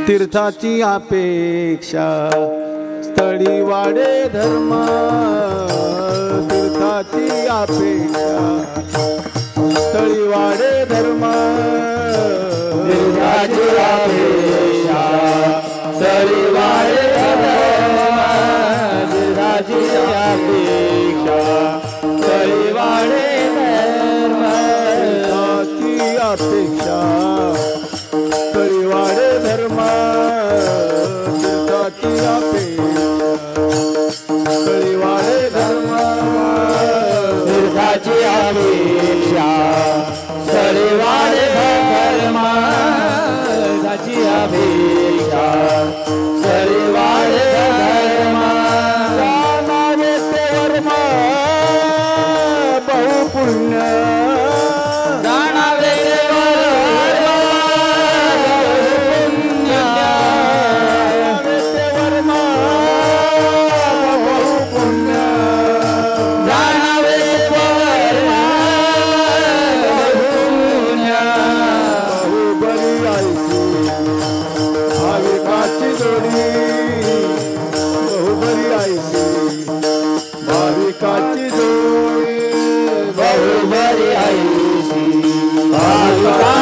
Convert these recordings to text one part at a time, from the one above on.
तीर्थाची अपेक्षा स्थळी वाढे धर्म, तीर्थाची अपेक्षा स्थळी वाढे धर्म, तीर्थाची अपेक्षा स्थळी वाढे धर्म, तीर्थाची अपेक्षा स्थळी वाढे धर्म, तीर्थाची अपेक्षा स्थळी वाढे धर्म, तीर्थाची अपेक्षा स्थळी वाढे धर्म, तीर्थाची अपेक्षा स्थळी वाढे धर्म, तीर्थाची अपेक्षा स्थळी वाढे धर्म, जाणावे ते वर्म बहुपुण्य, जाणावे ते वर्म बहुपुण्य, ते वर्म बहुपुण्य, जाणावे ते वर्म बहुपुण्य, बहुबरी आईची भाविकाची जोडी, बहुबरी आईची भाविकाची जोडी, बहुबरी आईची भाविकाची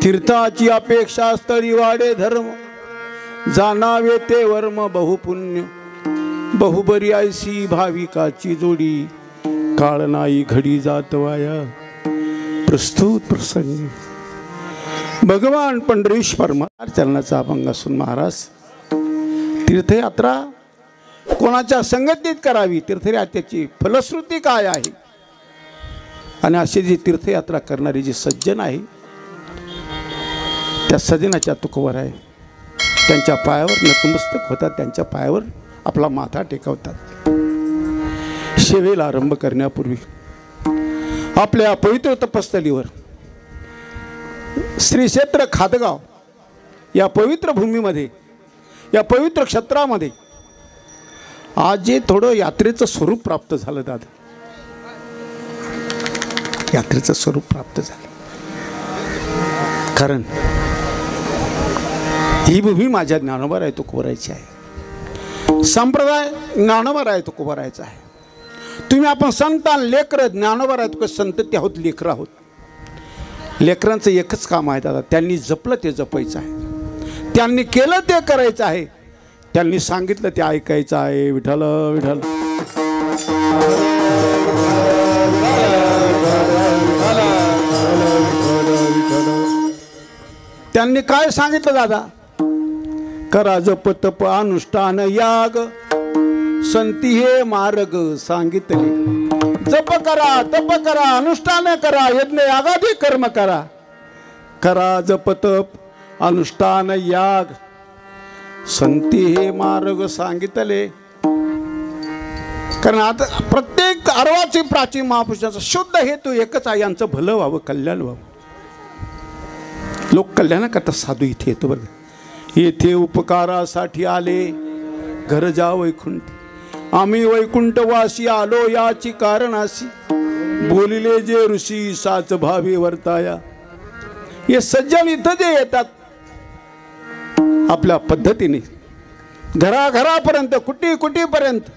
तीर्थाची अपेक्षा स्थळी वाढे धर्म, जाणावे ते वर्म बहुपुण्य, बहुबरी आयसी भाविकाची जोडी, काळ नाही घडी जात वाया. प्रस्तुत प्रसंगी भगवान पंढरीश्वर महाराज चरणाचा अभंग असून महाराज तीर्थयात्रा कोणाच्या संगतीत करावी, तीर्थयात्रेची फलश्रुती काय आहे, आणि असे जी तीर्थयात्रा करणारी जी सज्जन आहे त्या सज्जनाच्या तुकवर आहे, त्यांच्या पायावर नतमस्तक होतात, त्यांच्या पायावर आपला माथा टेकवतात. सेवेला आरंभ करण्यापूर्वी आपल्या पवित्र तपस्थलीवर श्री क्षेत्र खादगाव या पवित्र भूमीमध्ये, या पवित्र क्षेत्रामध्ये आज जे थोडं यात्रेचं स्वरूप प्राप्त झालं दादा, यात्रेचं स्वरूप प्राप्त झालं, कारण ही भूमी माझ्या ज्ञानोबा आहे तो कोरायची आहे, संप्रदाय ज्ञानोबा आहे तो कोरायचा आहे. तुम्ही आपण संतान लेकर ज्ञानोबा आहे तो संतती आहोत, लेकर आहोत. लेकरांचं एकच काम आहे दादा, त्यांनी जपलं ते जपायचं आहे, त्यांनी केलं ते करायचं आहे, त्यांनी सांगितलं ते ऐकायचं आहे. विठ्ठल विठ्ठल त्यांनी काय सांगितलं दादा, करा जप तप अनुष्ठान याग संती हे मार्ग सांगितले. जप करा, तप करा, अनुष्ठान करा, यज्ञ यागादी कर्म करा. करा जप तप अनुष्ठान याग संती हे मार्ग सांगितले. कारण आता प्रत्येक अर्वाची प्राचीन महापुरुषाचा शुद्ध हेतू एकच आहे, यांचं भलं व्हावं, कल्याण व्हावं. लोक कल्याणाकरता साधू इथे येतो बरं. येथे उपकारासाठी आले घर जा वैकुंठ, आम्ही वैकुंठवासी आलो याची कारणासी. बोलिले जे ऋषी साच भावी वर्ताया, हे सज्जन इथं जे येतात आपल्या पद्धतीने घराघरापर्यंत कुटी कुटीपर्यंत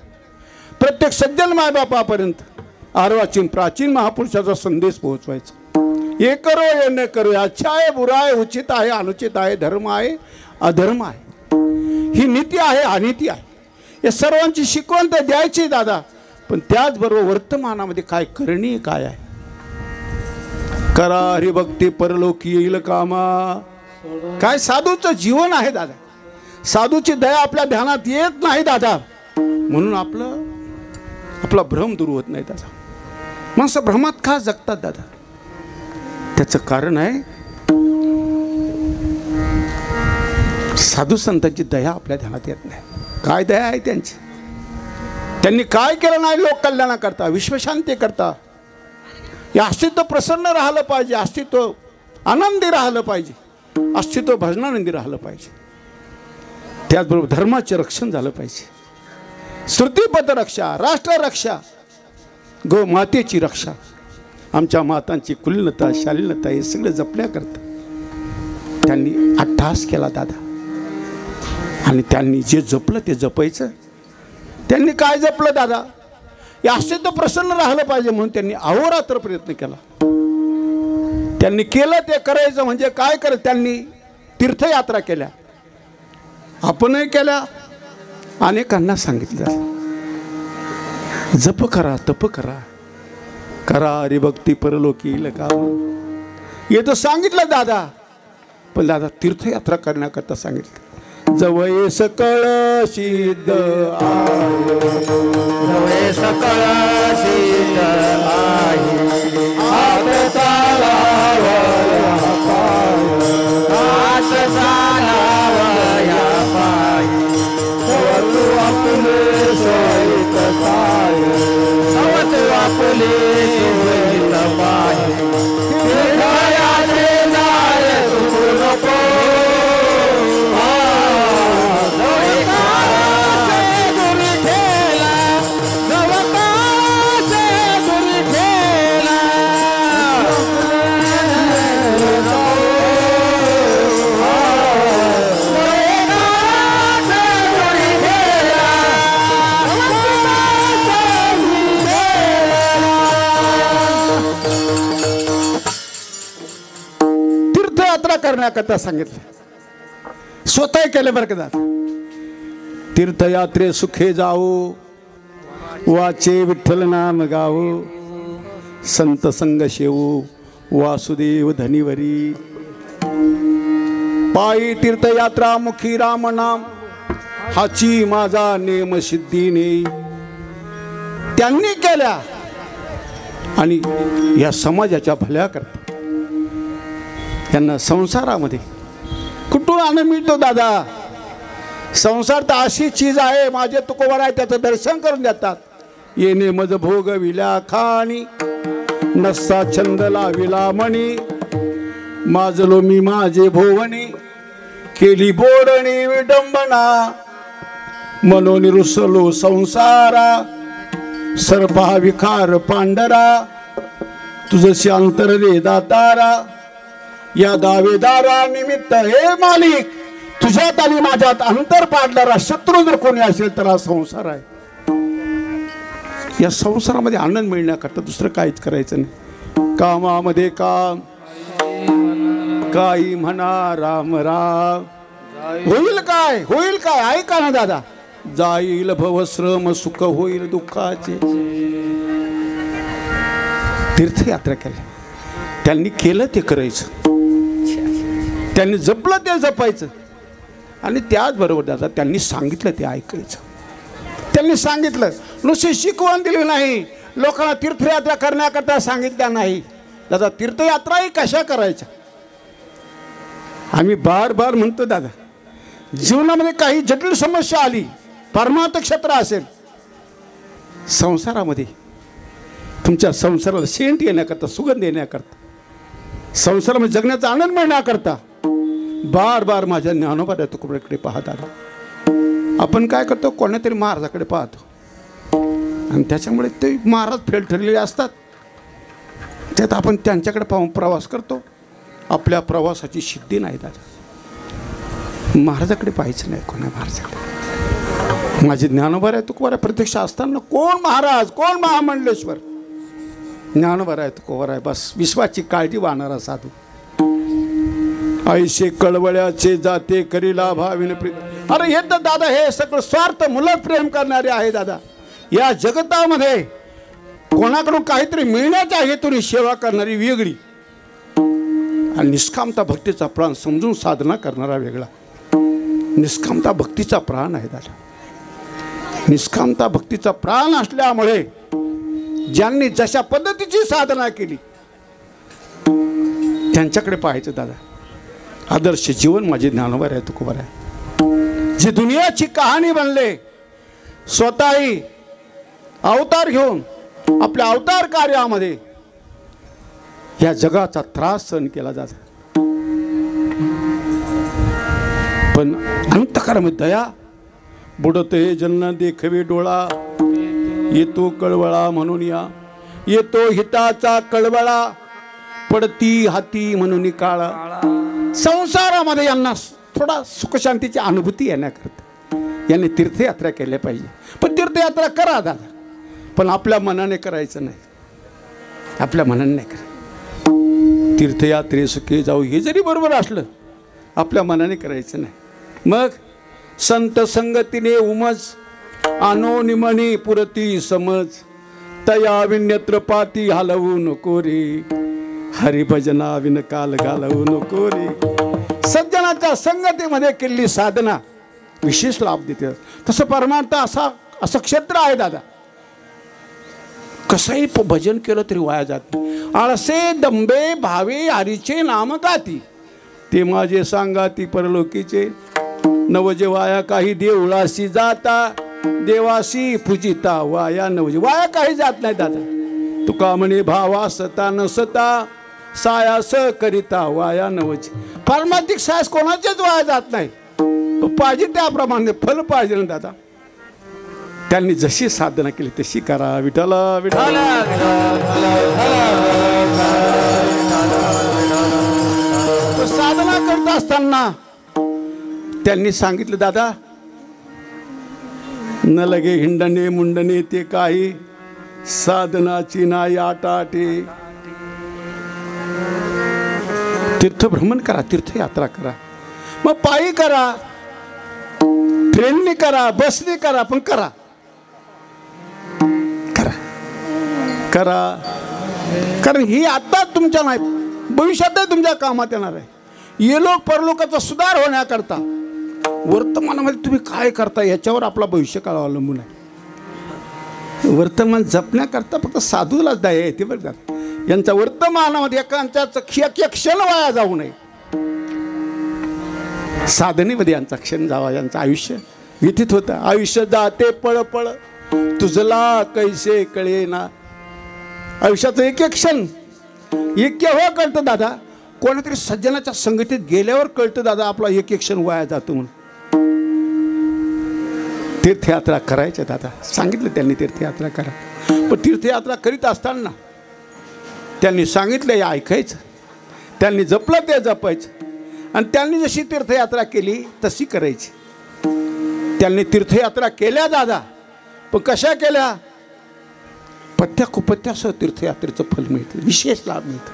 प्रत्येक सज्जन मायबापापर्यंत आर्वाचीन प्राचीन महापुरुषाचा संदेश पोहोचवायचा। ये करो ये न करो, अच्छा आहे बुरा आहे, उचित आहे अनुचित आहे, धर्म आहे अधर्म आहे, ही नीती आहे अनिती आहे, या सर्वांची शिकवण तर द्यायची दादा, पण त्याचबरोबर वर्तमानामध्ये काय करणी काय आहे। करा हरिभक्ती परलोकी येईल कामा, काय साधूचं जीवन आहे दादा। साधूची दया आपल्या ध्यानात येत नाही दादा, म्हणून आपला भ्रम दूर होत नाही दादा। माणसं भ्रमात का जगतात दादा? त्याचं कारण आहे साधू संतांची दया आपल्या ध्यानात येत नाही। काय दया आहे त्यांची? त्यांनी काय केलं नाही लोक कल्याणाकरता, विश्वशांती करता, या अस्तित्व प्रसन्न राहिलं पाहिजे, अस्तित्व आनंदी राहिलं पाहिजे, अस्तित्व भजनानंदी राहिलं पाहिजे, त्याचबरोबर धर्माचे रक्षण झालं पाहिजे, श्रुतीपद रक्षा, राष्ट्र रक्षा, गो मातेची रक्षा, आमच्या मातांची कुलीनता शालीनता हे सगळं जपण्याकरता त्यांनी अट्टहास केला दादा। आणि त्यांनी जे जपलं ते जपायचं। त्यांनी काय जपलं दादा? या अस्तित्व प्रसन्न राहिलं पाहिजे म्हणून त्यांनी अहोरात्र प्रयत्न केला। त्यांनी केलं ते करायचं म्हणजे काय करत? त्यांनी तीर्थयात्रा केल्या, आपणही केल्या, अनेकांना सांगितलं जप करा, तप करा, करा हरिभक्ती परलोकी येईल कामा, हे तर सांगितलं दादा, पण दादा तीर्थयात्रा करण्याकरता सांगितलं। जवळ सकळ सिद्ध आहे, जवळ सकळ सिद्ध आहे, हात चालावया पाय, हात चालावया पाय, तू आपले सोयीत पाय, तू आपले सोयीत पाय, हृदयाचे जाय तू नको, करण्याकरता सांगितलं, स्वतः केलं बरं का दादा। तीर्थयात्रे सुखे जाओ, वाचे विठ्ठल नाम गावो, संत संग शेवो वासुदेव धनिवरी, पायी तीर्थयात्रा मुखी राम नाम, हाची माझा नेम सिद्धीने। त्यांनी केल्या आणि या समाजाच्या भल्या करता त्यांना संसारामध्ये कुठून आनंद मिळतो दादा? संसार तर अशी चीज आहे, माझे तुकोबर आहे त्याचं दर्शन करून देतात। येणे मज भोग विला खाणी, नसा छंद लाविला मणी, माजलो मी माझे भोवनी, केली बोडणी विडंबना, मनोनी रुसलो संसारा, सर्पा विखार पांढरा, तुझशी अंतर दे दातारा, या दावेदारा निमित्त हे मालिक, तुझ्यात आणि माझ्यात अंतर पाडणारा शत्रू जर कोणी असेल तर हा संसार आहे। या संसारामध्ये आनंद मिळण्याकरता दुसरं काहीच करायचं नाही। कामामध्ये काम, काही म्हणा राम राम, होईल काय होईल काय ऐका ना दादा, जाईल भवश्रम सुख होईल दुःखाचे। तीर्थयात्रा केली, त्यांनी केलं ते करायचं, त्यांनी जपलं ते जपायचं, आणि त्याचबरोबर दादा त्यांनी सांगितलं ते ऐकायचं। त्यांनी सांगितलं, नुसती शिकवण दिली नाही, लोकांना तीर्थयात्रा करण्याकरता सांगितल्या नाही दादा। तीर्थयात्राही कशा करायच्या? आम्ही बार बार म्हणतो दादा, जीवनामध्ये काही जटिल समस्या आली, परमार्थ क्षेत्र असेल, संसारामध्ये तुमच्या संसाराला सेंट येण्याकरता, सुगंध येण्याकरता, संसारामध्ये जगण्याचा आनंद मिळण्याकरता बार बार माझ्या ज्ञानोबा तुकडे पाहत आला। आपण काय करतो, कोणातरी महाराजाकडे पाहतो आणि त्याच्यामुळे ते महाराज फेल ठरलेले असतात, त्यात आपण त्यांच्याकडे पाहून प्रवास करतो, आपल्या प्रवासाची सिद्धी नाही दादा. महाराजाकडे पाहायचं नाही, कोणा महाराजाकडे. माझे ज्ञानोबा आहे तुकोबा प्रत्यक्ष असताना कोण महाराज, कोण महामंडलेश्वर, ज्ञानोबा आहे तुकोबा आहे, बस विश्वाची काळजी वाहणारा साधू. आईशे कळवळ्याचे जाते करीला भाविन प्रीत. अरे हे तर दादा हे सगळं स्वार्थ मुलं प्रेम करणारे आहे दादा. या जगतामध्ये कोणाकडून काहीतरी मिळण्याच्या हेतूने सेवा करणारी वेगळी, आणि निष्कामता भक्तीचा प्राण समजून साधना करणारा वेगळा. निष्कामता भक्तीचा प्राण आहे दादा. निष्कामता भक्तीचा प्राण असल्यामुळे ज्यांनी जशा पद्धतीची साधना केली त्यांच्याकडे पाहायचं दादा. आदर्श जीवन माझे ज्ञानोबा आहे तुकोबा आहे. जे दुनियाची कहाणी बनले, स्वतःही अवतार घेऊन आपल्या अवतार कार्यामध्ये या जगाचा त्रास सहन केला जातो, पण अंतःकरणामध्ये दया बुडते जन देखवे डोळा. येतो कळवळा म्हणून या, येतो हिताचा कळवळा, पडती हाती म्हणून काळा. संसारामध्ये यांना थोडा सुखशांतीची अनुभूती येण्याकरता यांनी तीर्थयात्रा केल्या पाहिजे. पण तीर्थयात्रा करा दादा, पण आपल्या मनाने करायचं नाही, आपल्या मनाने नाही करा. तीर्थयात्रे सुखे जाऊ हे जरी बरोबर असलं, आपल्या मनाने करायचं नाही. मग संत संगतीने उमज, आणो निमणी पुरती समज, तया विन्यत्र पाती हलवू नको रे, हरिभजना विन काल घालवू नको रे. सज्जनाच्या संगतीमध्ये केलेली साधना विशेष लाभ देते. तसं परमार्थ असं क्षेत्र आहे दादा. कसंही भजन केलं तरी वाया जात नाही. आळसे दंबे भावे हरीचे नाम गाती, ते माझे सांगाती परलोकीचे. नवजे वाया काही देवळाशी जाता, देवाशी पूजिता वाया नवजे. वाया काही जात नाही दादा. तुका म्हणे भावा सता नसता, सायास करिता वाया नवजे. पारमार्थिक सायास कोणाचेच वाया जात नाही. पाहिजे त्याप्रमाणे फल पाहिजे ना दादा. त्यांनी जशी साधना केली तशी करा. विठ्ठला विठ्ठला. साधना करत असताना त्यांनी सांगितलं दादा, न लगे हिंडणे मुंडणे ते काही, साधनाची नाही आटाटे. तीर्थभ्रमण करा, तीर्थयात्रा करा. मग पायी करा, ट्रेनने करा, बसने करा, पण करा करा करा. कारण ही आता तुमच्या नाही, भविष्यातही तुमच्या कामात येणार आहे. ये लोक परलोकाचा सुधार होण्याकरता वर्तमानामध्ये तुम्ही काय करता याच्यावर आपला भविष्यकाळ अवलंबून आहे. वर्तमान जपण्याकरता फक्त साधूलाच दया येते बरं का. यांचा वर्तमानामध्ये एकांचा क्षण वाया जाऊ नये. साधनेमध्ये यांचा क्षण जावा, यांचं आयुष्य व्यतीत होतं. आयुष्य जाते पळ पळ, तुझला कैसे कळे ना. आयुष्याचं एक एक क्षण एक केव्हा कळतं दादा, कोणातरी सज्जनाच्या संगतीत गेल्यावर कळतं दादा आपला एक एक क्षण वाया जातो म्हणून. तीर्थयात्रा करायच्या दादा, सांगितलं त्यांनी तीर्थयात्रा करा. पण तीर्थयात्रा करीत असताना त्यांनी सांगितलं हे ऐकायचं, त्यांनी जपलं ते जपायचं, आणि त्यांनी जशी तीर्थयात्रा केली तशी करायची. त्यांनी तीर्थयात्रा केल्या दादा, पण कशा केल्या? पथ्या कुपथ्यासह तीर्थयात्रेचं फल मिळतं, विशेष लाभ मिळतो.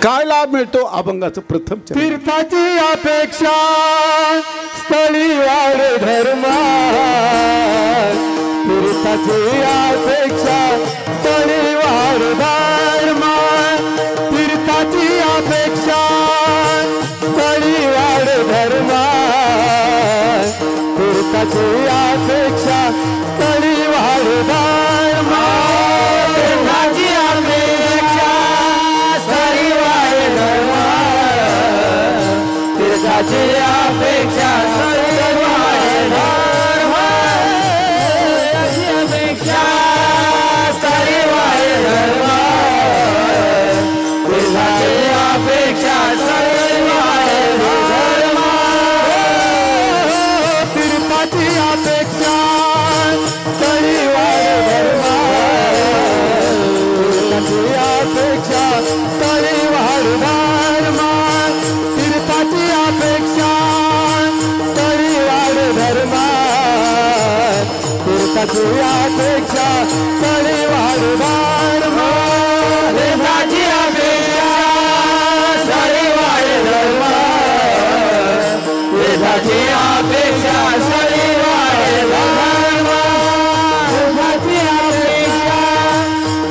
काय लाभ मिळतो? अभंगाचं प्रथम चरण. तीर्थाची अपेक्षा स्थळी वाढ धर्मा, तीर्थाची अपेक्षा स्थळी वाढ धर्मा, तीर्थाची अपेक्षा स्थळी वाढ धर्मा, तीर्थाची अपेक्षा स्थळी वाढ धर्मा, तीर्थाची अपेक्षा स्थळी वाढ धर्मा, तीर्थाची अपेक्षा स्थळी वाढ धर्मा, अपेक्षा स्थळी वाढ धर्मा, तीर्थाची अपेक्षा स्थळी वाढ धर्मा, तीर्थाची अपेक्षा स्थळी वाढ धर्मा, तीर्थाची अपेक्षा स्थळी वाढ धर्मा, देवाची अपेक्षा तळी वाढ धर्म देवाची अपेक्षा तळी वाढ धर्म देवाची अपेक्षा तळी वाढ धर्म देवाची अपेक्षा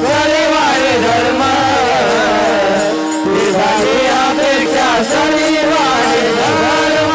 तळी वाढ धर्म देवाची अपेक्षा तळी वाढ धर्म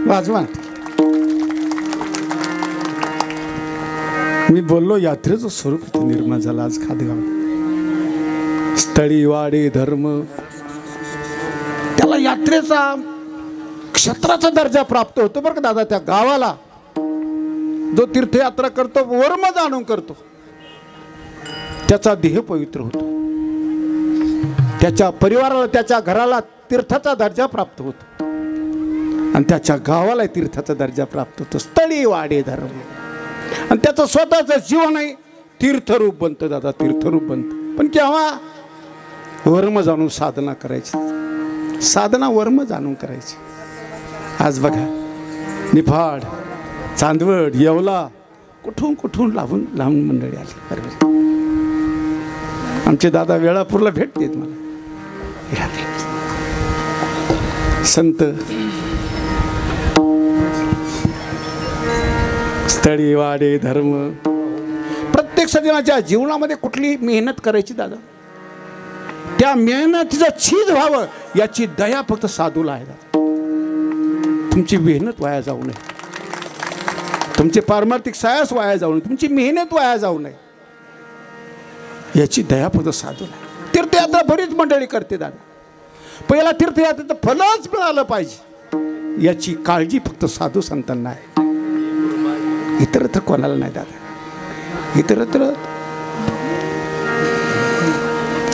वाजवा. मी बोललो यात्रेचं स्वरूप इथे निर्माण झालं आज खादगाव. स्थळी वाडे धर्म त्याला यात्रेचा क्षेत्राचा दर्जा प्राप्त होतो बरं का दादा. त्या गावाला जो तीर्थयात्रा करतो वर्म जाणून करतो त्याचा देह पवित्र होतो, त्याच्या परिवाराला त्याच्या घराला तीर्थाचा दर्जा प्राप्त होतो आणि त्याच्या गावाला तीर्थाचा दर्जा प्राप्त होतो. स्थळी वाडे धर्म आणि त्याचं स्वतःचं जीवन आहे तीर्थरूप बनतं दादा, तीर्थरूप बनतं. पण केव्हा वर्म जाणून साधना करायची, साधना वर्म जाणून करायची. आज बघा निफाड, चांदवड, येवला कुठून कुठून लांबून मंडळी आली. बरोबर आमचे दादा वेळापूरला भेटतात मला. संत स्थळी वाडे धर्म. प्रत्येक सज्जनाच्या जीवनामध्ये कुठली मेहनत करायची दादा, त्या मेहनतीचं चीज व्हावं याची दया फक्त साधूला आहे दादा. तुमची मेहनत वाया जाऊ नये, तुमचे पारमार्थिक सायास वाया जाऊ नये, तुमची मेहनत वाया जाऊ नये याची दया फक्त साधूला. तीर्थयात्रा बरीच मंडळी करते दादा, पहिला तीर्थयात्रेचं फलच मिळालं पाहिजे याची काळजी फक्त साधू संतांना आहे, इतरत्र कोणाला नाही दादा. इतरत्र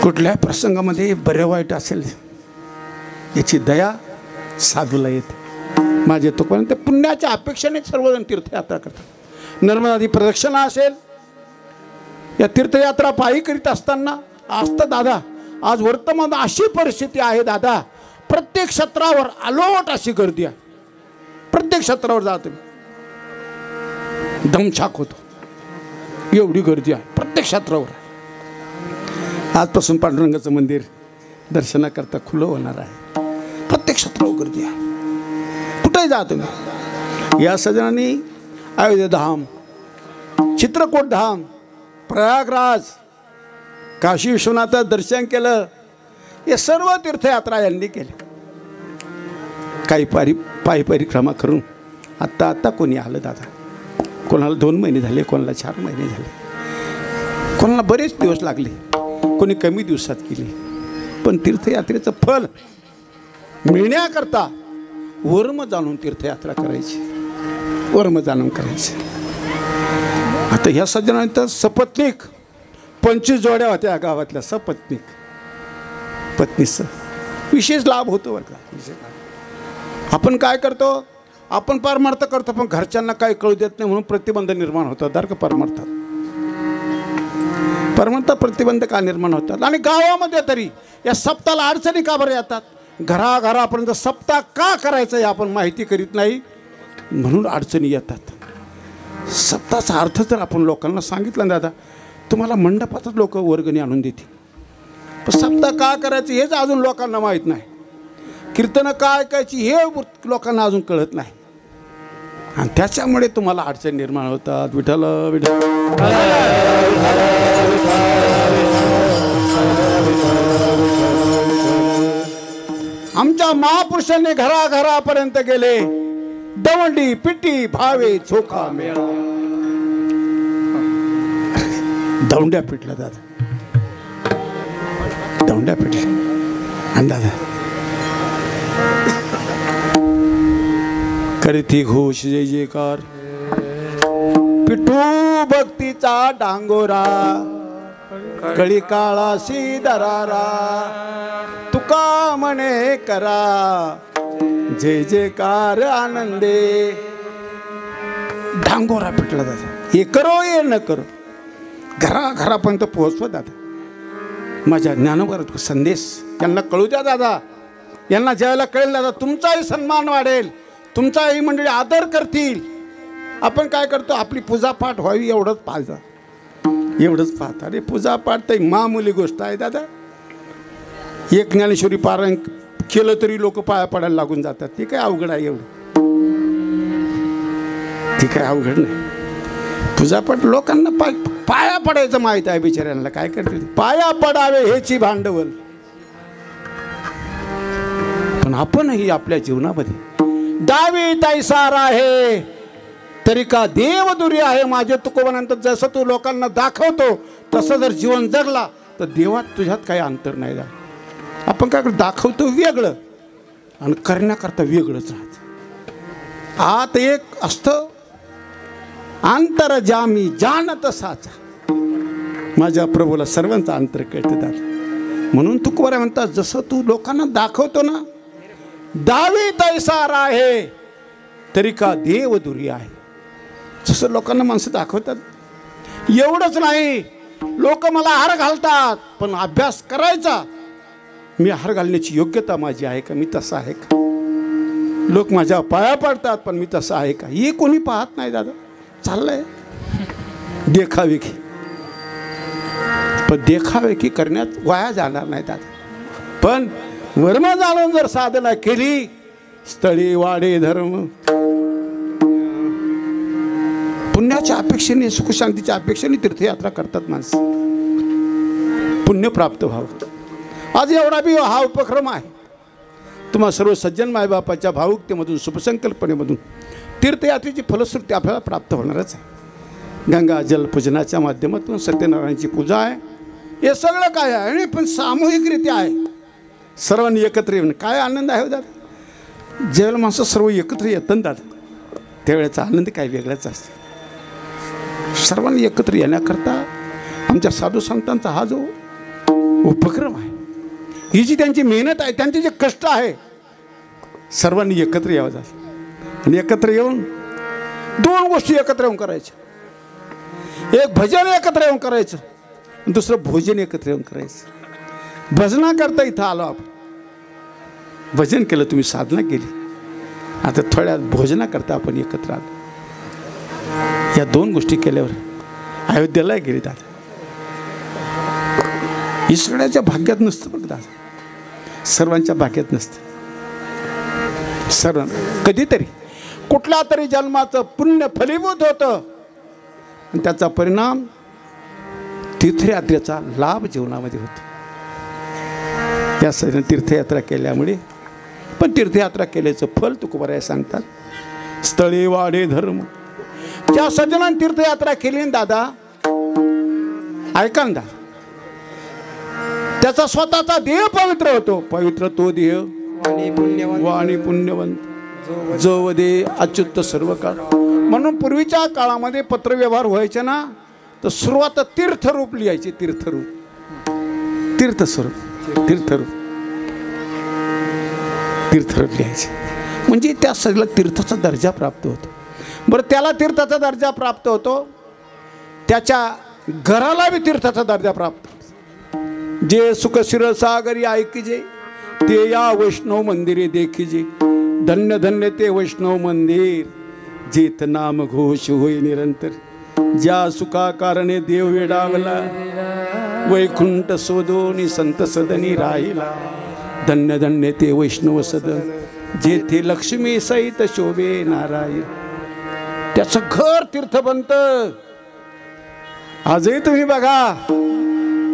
कुठल्याही प्रसंगामध्ये बरे वाईट असेल याची दया साधूला येते. माझे तो पण पुण्याच्या अपेक्षेने सर्वजण तीर्थयात्रा करतात. नर्मदा नदी प्रदक्षिणा असेल, या तीर्थयात्रा पायी करीत असताना असतं दादा. आज वर्तमान अशी परिस्थिती आहे दादा, प्रत्येक क्षेत्रावर अलोट अशी गर्दी आहे. प्रत्येक क्षेत्रावर जातो दमछाक होतो, एवढी गर्दी आहे प्रत्येक क्षेत्रावर. आजपासून पांडुरंगाचं मंदिर दर्शनाकरता खुलं होणार आहे. प्रत्येक क्षेत्रावर गर्दी आहे, कुठेही जा तुम्ही. या सजनांनी अयोध्या धाम, चित्रकूट धाम, प्रयागराज, काशी विश्वनाथाचं दर्शन केलं. हे सर्व तीर्थयात्रा यांनी केल्या. काही पायी परिक्रमा करून आत्ता कोणी आलं दादा. कोणाला 2 महिने झाले, कोणाला 4 महिने झाले, कोणाला बरेच दिवस लागले, कोणी कमी दिवसात केले. पण तीर्थयात्रेचं फल मिळण्याकरता वर्म जाणून तीर्थयात्रा करायची, वर्म जाणून करायची. आता ह्या सज्जनानंतर सपत्नीक 25 जोड्या होत्या गावातल्या. सपत्नीक पत्नीचं विशेष लाभ होतो बरं का. आपण काय करतो, आपण परमार्थ करतो पण घरच्यांना काही कळू देत नाही म्हणून प्रतिबंध निर्माण होतात बरं का. परमार्थ प्रतिबंध का निर्माण होतात. आणि गावामध्ये तरी या सप्ताहाला अडचणी का बरं येतात. घराघरापर्यंत सप्ताह का करायचं हे आपण माहिती करीत नाही म्हणून अडचणी येतात. सप्ताहाचा अर्थ जर आपण लोकांना सांगितलं ना दादा, तुम्हाला मंडपातच लोक वर्गणी आणून देतील. पण सप्ताह का करायचं हेच अजून लोकांना माहीत नाही. कीर्तनं काय ऐकायची हे लोकांना अजून कळत नाही आणि त्याच्यामुळे तुम्हाला अडचणी निर्माण होतात. विठ्ठल विठ्ठल. आमच्या महापुरुषांनी घराघरापर्यंत गेले. दवंडी पिटी भावे चोखा मेळा. दौंड्या पिटल्या दादा, दौंड्या पिटल्या. आणि दादा करीती घोष जय जयकार. पिठू भक्तीचा डांगोरा कळी काळाशी दरारा. तुका म्हणे करा जय जयकार आनंदे. डांगोरा पिटला दादा. हे करो ये न करो घराघरापर्यंत पोहोचवा दादा. माझ्या ज्ञानोबा संदेश यांना कळू द्या दादा. यांना ज्यावेळेला कळेल दादा तुमचाही सन्मान वाढेल, तुमचाही मंडळी आदर करतील. आपण काय करतो, आपली पूजापाठ व्हावी एवढंच पाहता, एवढंच पाहता. अरे पूजापाठ तर मामूली गोष्ट आहे दादा. एक ज्ञानेश्वरी पारायण केलं तरी लोक पाया पडायला लागून जातात. ती काय अवघड आहे एवढं, ती काय अवघड नाही. पूजापाठ लोकांना पाया पडायचं माहीत आहे बिचाऱ्यांना. काय करतील, पाया पडावे हेची भांडवल. पण आपणही आपल्या जीवनामध्ये डावी तैसार आहे तरी का देव दुरी आहे. माझे तुकोबानंतर जसं तू लोकांना दाखवतो तसं जर जीवन जगला तर देवात तुझ्यात काही अंतर नाही झालं. आपण काय दाखवतो वेगळं आणि करण्याकरता वेगळंच राहतं. आत एक असतं अंतर जामी जानत साचा. माझ्या प्रभूला सर्वांचं अंतर कळतं दादा. म्हणून तुकोबा म्हणतात जसं तू लोकांना दाखवतो ना डावी तैसार आहे तरी का देव दुरी आहे. जसं लोकांना माणसं दाखवतात. एवढंच नाही, लोक मला हार घालतात पण अभ्यास करायचा. मी हार घालण्याची योग्यता माझी आहे का, मी तसं आहे का. लोक माझ्या पाया पडतात पण मी तसं आहे का, हे कोणी पाहत नाही दादा. चाललंय देखावे की, पण देखावे की करण्यात वाया जाणार नाही दादा. पण वर्म जाणून जर साधना केली स्थळी वाढे धर्म. पुण्याच्या अपेक्षेने सुखशांतीच्या अपेक्षेने तीर्थयात्रा करतात माणसं, पुण्य प्राप्त व्हावं. आज एवढा बी हा उपक्रम आहे. तुम्हा सर्व सज्जन मायबापाच्या भावुकतेमधून शुभसंकल्पनेमधून तीर्थयात्रेची फलश्रुती आपल्याला प्राप्त होणारच आहे. गंगा जलपूजनाच्या माध्यमातून सत्यनारायणाची पूजा आहे. हे सगळं काय आहे आणि पण सामूहिकरित्या आहे. सर्वांनी एकत्र येऊन काय आनंद आहे दादा. ज्यावेळेला माणसं सर्व एकत्र येतात दादा त्यावेळेचा आनंद काय वेगळाच असतो. सर्वांनी एकत्र येण्याकरता आमच्या साधू संतांचा हा जो उपक्रम आहे, ही जी त्यांची मेहनत आहे, त्यांचे जे कष्ट आहे, सर्वांनी एकत्र यावं जातं. आणि एकत्र येऊन दोन गोष्टी एकत्र येऊन करायच्या. एक भजन एकत्र येऊन करायचं, दुसरं भोजन एकत्र येऊन करायचं. भजनाकरता इथं आलो आपण, भजन केलं, तुम्ही साधना केली. आता थोड्यात भोजनाकरता आपण एकत्र आलो. या दोन गोष्टी केल्यावर अयोध्येला गेली दादा. ही सगळ्याच्या भाग्यात नसतं बघ दादा, सर्वांच्या भाग्यात नसतं. सर्व कधीतरी कुठल्या तरी जन्माचं पुण्य फलीभूत होतं आणि त्याचा परिणाम तीर्थयात्रेचा लाभ जीवनामध्ये होतो. या सर्व तीर्थयात्रा केल्यामुळे, पण तीर्थयात्रा केल्याचं फल तुकोबाराय सांगतात स्थळी वाढे धर्म. ज्या सज्जनांनी तीर्थयात्रा केली ना दादा, ऐका ना दादा, त्याचा स्वतःचा देह पवित्र होतो. पवित्र तो देह वाणी पुण्यवंत जो दे अच्युत सर्व काळ. म्हणून पूर्वीच्या काळामध्ये पत्रव्यवहार व्हायचे ना तर सुरुवात तीर्थरूप लिहायची. तीर्थरूप, तीर्थस्वरूप, तीर्थरूप. तीर्थरूप लिहायचे, म्हणजे त्या सगळ्या तीर्थाचा दर्जा प्राप्त होतो. बरं, त्याला तीर्थाचा दर्जा प्राप्त होतो, त्याच्या घराला बी तीर्थाचा दर्जा प्राप्त होतो. जे सुख क्षीरसागरी ऐकिजे ते या वैष्णव मंदिरे देखिजे. धन्य धन्य ते वैष्णव मंदिर, जेत नाम घोष होई निरंतर. ज्या सुखा कारणे देव वेडावला, वैकुंठ शोधोनी संत सदनी राहिला. धन्य धन्य ते वैष्णव सदन, जेथे लक्ष्मी सहित शोभे नारायण. त्याचं घर तीर्थ बनतं. आजही तुम्ही बघा,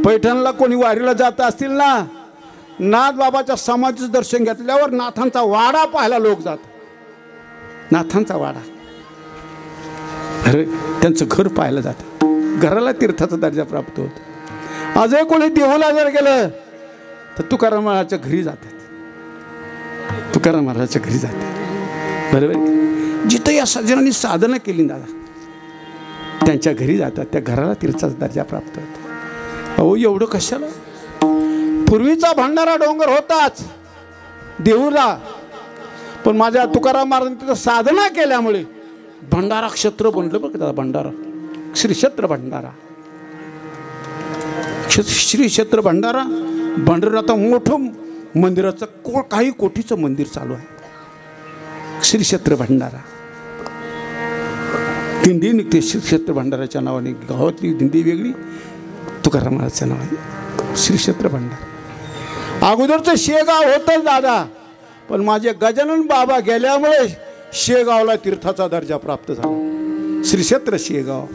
पैठणला कोणी वारीला जात असतील ना, नाथ बाबाच्या समाधीचं दर्शन घेतल्यावर नाथांचा वाडा पाहायला लोक जातात. नाथांचा वाडा, अरे त्यांचं घर पाहायला जातं. घराला तीर्थाचा दर्जा प्राप्त होतो. आजही कोणी देहूला जर गेलं तर तुकाराम महाराजच्या घरी जातात. तुकाराम महाराजच्या घरी जातात, बरोबर. जिथं या सज्जनांनी साधना केली दादा, त्यांच्या घरी जातात. त्या घराला तीर्थाचा दर्जा प्राप्त होतो. अहो, एवढं कशाला? पूर्वीचा भंडारा डोंगर होताच देहूला, पण माझ्या तुकाराम महाराजांनी तिथं साधना केल्यामुळे भंडारा क्षेत्र बनलं. बरं का दादा, भंडारा श्री क्षेत्र भंडारा, श्री क्षेत्र भंडारा. भंडारा आता मोठं मंदिराचं काही कोटीचं मंदिर चालू आहे. श्री क्षेत्र भंडारा दिंडी निघते श्री क्षेत्र भंडाराच्या नावाने. गावातली दिंडी वेगळी, तुकाराम महाराजच्या नावाने श्री क्षेत्र भंडारा. अगोदरचं शेगाव होतं दादा, पण माझे गजानन बाबा गेल्यामुळे शेगावला तीर्थाचा दर्जा प्राप्त झाला. श्री क्षेत्र शेगाव.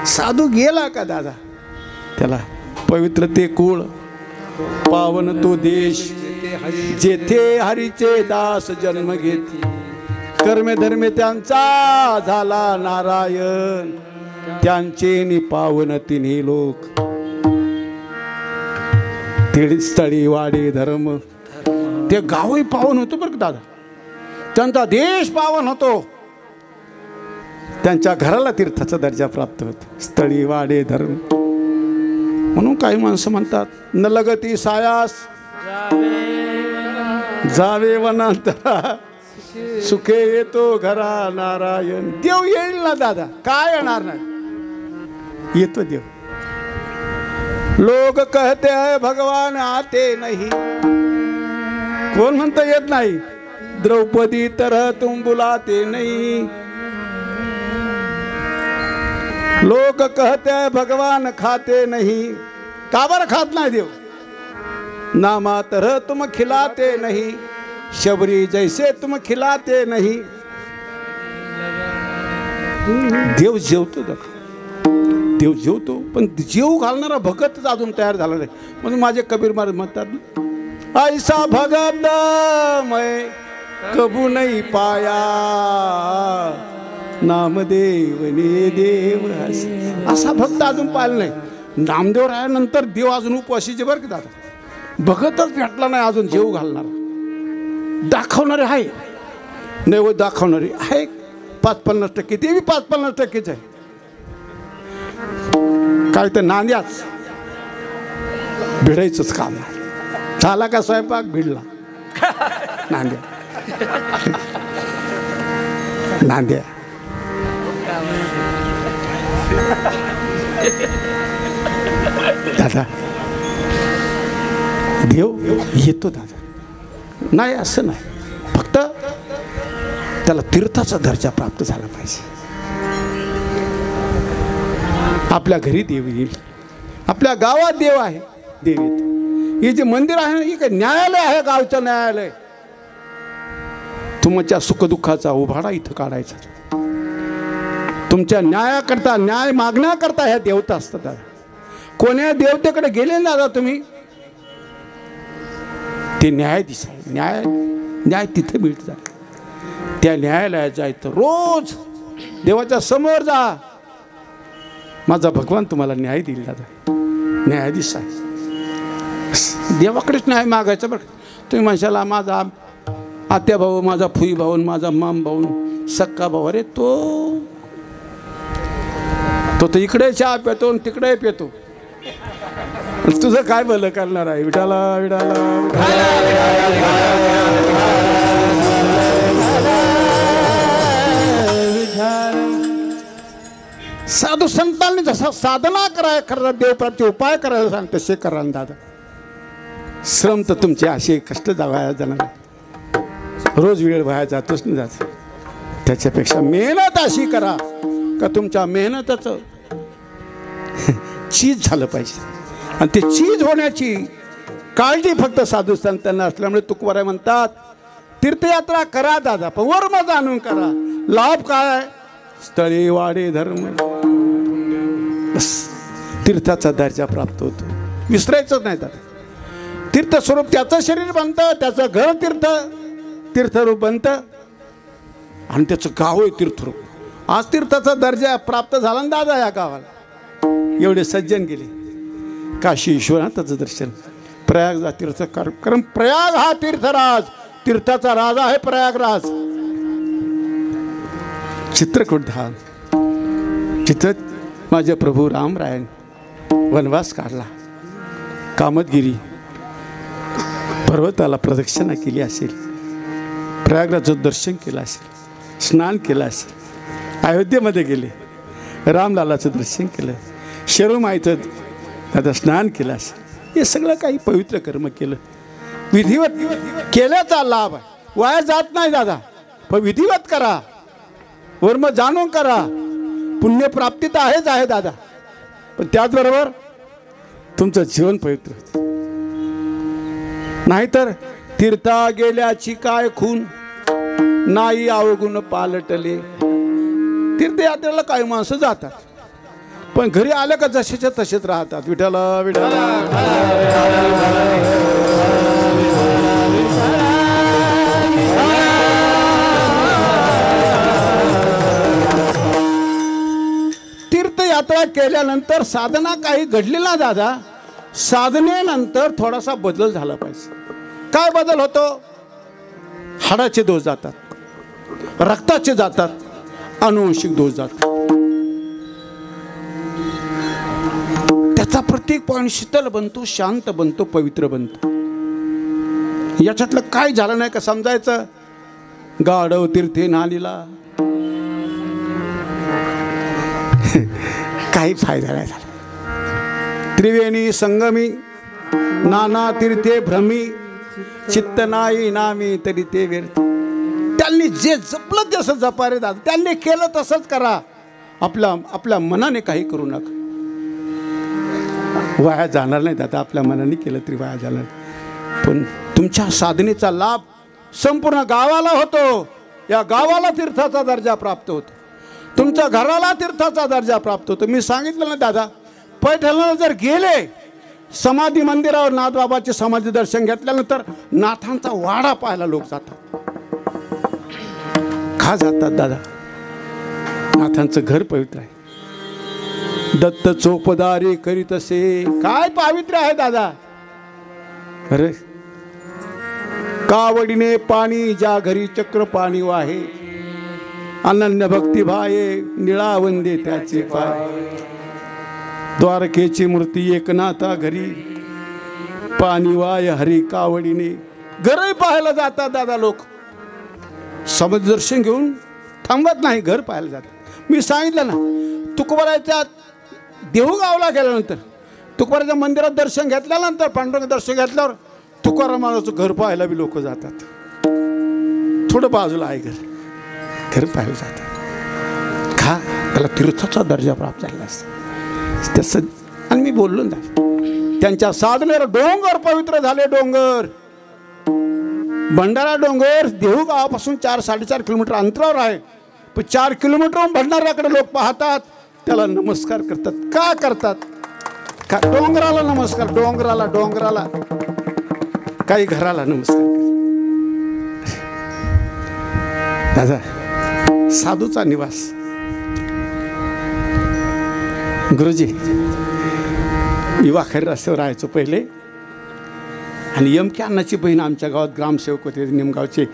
साधू गेला का दादा, त्याला पवित्र ते कुळ, पावन तो देश, जेथे हरीचे दास जन्म घेतले. कर्मे धर्मे त्यांचा झाला नारायण, त्यांचे नि पावन तिन्ही लोक. स्थळी वाडे धर्म, ते गावही पावन होतं बरं का दादा, त्यांचा देश पावन होतो. त्यांच्या घराला तीर्थाचा दर्जा प्राप्त होतो. स्थळी वाडे धर्म. म्हणून काही माणसं म्हणतात, न लगती सायास जावे वनांतरा, सुखे येतो घरा नारायण. देव येईल ना दादा, काय येणार नाही, येतो देव. लोग कहते हैं भगवान आते नहीं, कोण म्हणतं येत नाही. द्रौपदी तरह तुम बुलाते नहीं. लोग कहते हैं भगवान खाते नहीं, का बरं खात नाही देव. नामा तरह तुम खिलाते नहीं, शबरी जैसे तुम खिलाते नहीं. देव जेवतो दादा, देव जेवतो, पण जेव घालणारा भगतच अजून तयार झाला नाही. म्हणून माझे कबीर महाराज म्हणतात ना, ऐसा भगत मैं कबू नहीं पाया, नामदेव ने देव. असा भक्त अजून पाहिला नाही. नामदेव रायानंतर देव अजून उपवाशीचे बरं का दादा, भगतच भेटला नाही अजून जेव घालणारा. दाखवणारे आहे, नैवेद्य दाखवणारे आहे 5-50%, ते बी 5-50%च आहे. काय तर नांद्याच भिडायचंच काम आहे. झाला का स्वयंपाक, भिडला नांद्या. नांद्या दादा, देव येतो दादा, नाही असं नाही. फक्त त्याला तीर्थाचा दर्जा प्राप्त झाला पाहिजे. आपल्या घरी देव येईल, आपल्या गावात देव आहे, देव येतो. हे जे मंदिर आहे ना, हे काय न्यायालय आहे, गावचं न्यायालय. तुमच्या सुखदुःखाचा उभाडा इथं काढायचा. तुमच्या न्यायाकरता, न्याय मागण्याकरता ह्या देवता असतात. कोण्या देवतेकडे गेले ना दादा तुम्ही, ते न्यायाधीश आहे. न्याय तिथे मिळतात. त्या न्यायालयात जायचं, रोज देवाच्या समोर जा. माझा भगवान तुम्हाला न्याय देईल दादा. न्यायाधीश आहे. देवाकडेच न्याय मागायचा बरं. तुम्ही म्हणशाला माझा आत्या भाऊ, माझा फुई भाऊ, माझा माम भाऊ, सक्का भाऊ, अरे तो तर इकडे चहा पितो तिकडे पितो. तुझं काय भलं करणार आहे विठाला विठाला साधू संतांनी जसा साधना करायला खरं देवप्राप्ती उपाय करायला सांग तसे करा ना दादा. श्रम तर तुमचे असे कष्ट वाया जाणार, रोज वेळ वाया जातोच नाही जात. त्याच्यापेक्षा मेहनत अशी करा का तुमच्या मेहनताचं चीज झालं पाहिजे. आणि ते चीज होण्याची काळजी फक्त साधू संतांना असल्यामुळे तुकोबाराय म्हणतात तीर्थयात्रा करा दादा, पण वर्म जाणून करा. लाभ काय? स्थळे वाडे धर्म, बस तीर्थाचा दर्जा प्राप्त होतो. विसरायचं नाही दादा. तीर्थस्वरूप त्याचं शरीर बनतं, त्याचं घर तीर्थरूप बनतं आणि त्याचं गाव आहे तीर्थरूप. आज तीर्थाचा दर्जा प्राप्त झाला ना दादा या गावाला. एवढे सज्जन गेले काशी विश्वनाथाचं दर्शन, प्रयागचा तीर्थ कार्यक्रम. प्रयाग हा तीर्थराज, तीर्थाचा राजा आहे प्रयागराज. चित्रकूट धाम, तिथं माझे प्रभू रामरायन वनवास काढला. कामतगिरी पर्वताला प्रदक्षिणा केली असेल, प्रयागराजचं दर्शन केलं असेल, स्नान केलं असेल, अयोध्येमध्ये गेले रामलालाचं दर्शन केलं, शरूमाईचं आता स्नान केलं असेल. हे सगळं काही पवित्र कर्म केलं, विधिवत केल्याचा लाभ आहे. वाया जात नाही दादा, पण विधिवत करा, वर्म जाणून करा. पुण्यप्राप्ती तर आहेच आहे दादा, पण त्याचबरोबर तुमचं जीवन पवित्र होतं. नाहीतर तीर्था गेल्याची काय खून, नाही अवगुण पालटले. तीर्थयात्रेला काही माणसं जातात, पण घरी आलं का जसेच्या तसेच राहतात. विठाला विठाला तीर्थयात्रा केल्यानंतर साधना काही घडली ना दादा, साधनेनंतर थोडासा बदल झाला पाहिजे. काय बदल होतो? हाडाचे दोष जातात, रक्ताचे जातात, अनुवंशिक दोष जातात. त्याचा प्रत्येक पॉईंट शीतल बनतो, शांत बनतो, पवित्र बनतो. याच्यातलं काय झालं नाही का समजायचं. गाढव तीर्थे नालीला काही फायदा नाही झाला. त्रिवेणी संगमी नाना तीर्थे भ्रमी, चित्त नाही नामी तरी ते व्यर्थ. त्यांनी जे जपलं तसं जपा रे दादा, त्यांनी केलं तसंच करा. आपल्या मनाने काही करू नका. वाया जाणार नाही दादा, आपल्या मनाने केलं तरी वाया जाणार. पण तुमच्या साधनेचा लाभ संपूर्ण गावाला होतो. या गावाला तीर्थाचा दर्जा प्राप्त होतो, तुमच्या घराला तीर्थाचा दर्जा प्राप्त होतो. मी सांगितलं ना दादा, पैठणला जर गेले समाधी मंदिरावर नाथबाबाचे समाधी दर्शन घेतल्यानंतर नाथांचा वाडा पाहायला लोक जातात. का जातात दादा? नाथांचं घर पवित्र आहे. दत्त चोपदारी करीत असे, काय पावित्र्य आहे दादा. अरे कावडीने पाणी ज्या घरी चक्र पाणी वाहे, अनन्य भक्ती भाये निळा वंदे त्याचे पाय. द्वारकेची मूर्ती एकनाथा घरी, पाणी वाय हरी कावडीने. घरही पाहायला जातात दादा लोक, समाधी दर्शन घेऊन थांबत नाही, घर पाहायला जातात. मी सांगितलं ना, तुकोबारायच्या देहूगावला गेल्यानंतर, तुकोबाराच्या मंदिरात दर्शन घेतल्यानंतर, पांडुरंग दर्शन घेतल्यावर तुकारामाचं घर पाहायला बी लोक जातात. थोडं बाजूला आहे घर पाहायला जातात. का? त्याला तीर्थाचा दर्जा प्राप्त झालेला असतो तसं. आणि मी बोललो ना, त्यांच्या साधनेवर डोंगर पवित्र झाले. डोंगर, भंडारा डोंगर देहू गावापासून 4-4.5 किलोमीटर अंतरावर आहे. पण 4 किलोमीटरहून भंडाऱ्याकडे लोक पाहतात, त्याला नमस्कार करतात. का करतात? का? डोंगराला नमस्कार, डोंगराला काही घराला नमस्कार दादा. साधूचा निवास. गुरुजी, मी वाखरी रस्त्यावर राहायचो पहिले, आणि यमकी अण्णाची बहीण आमच्या गावात ग्रामसेवक होते, निमगावचे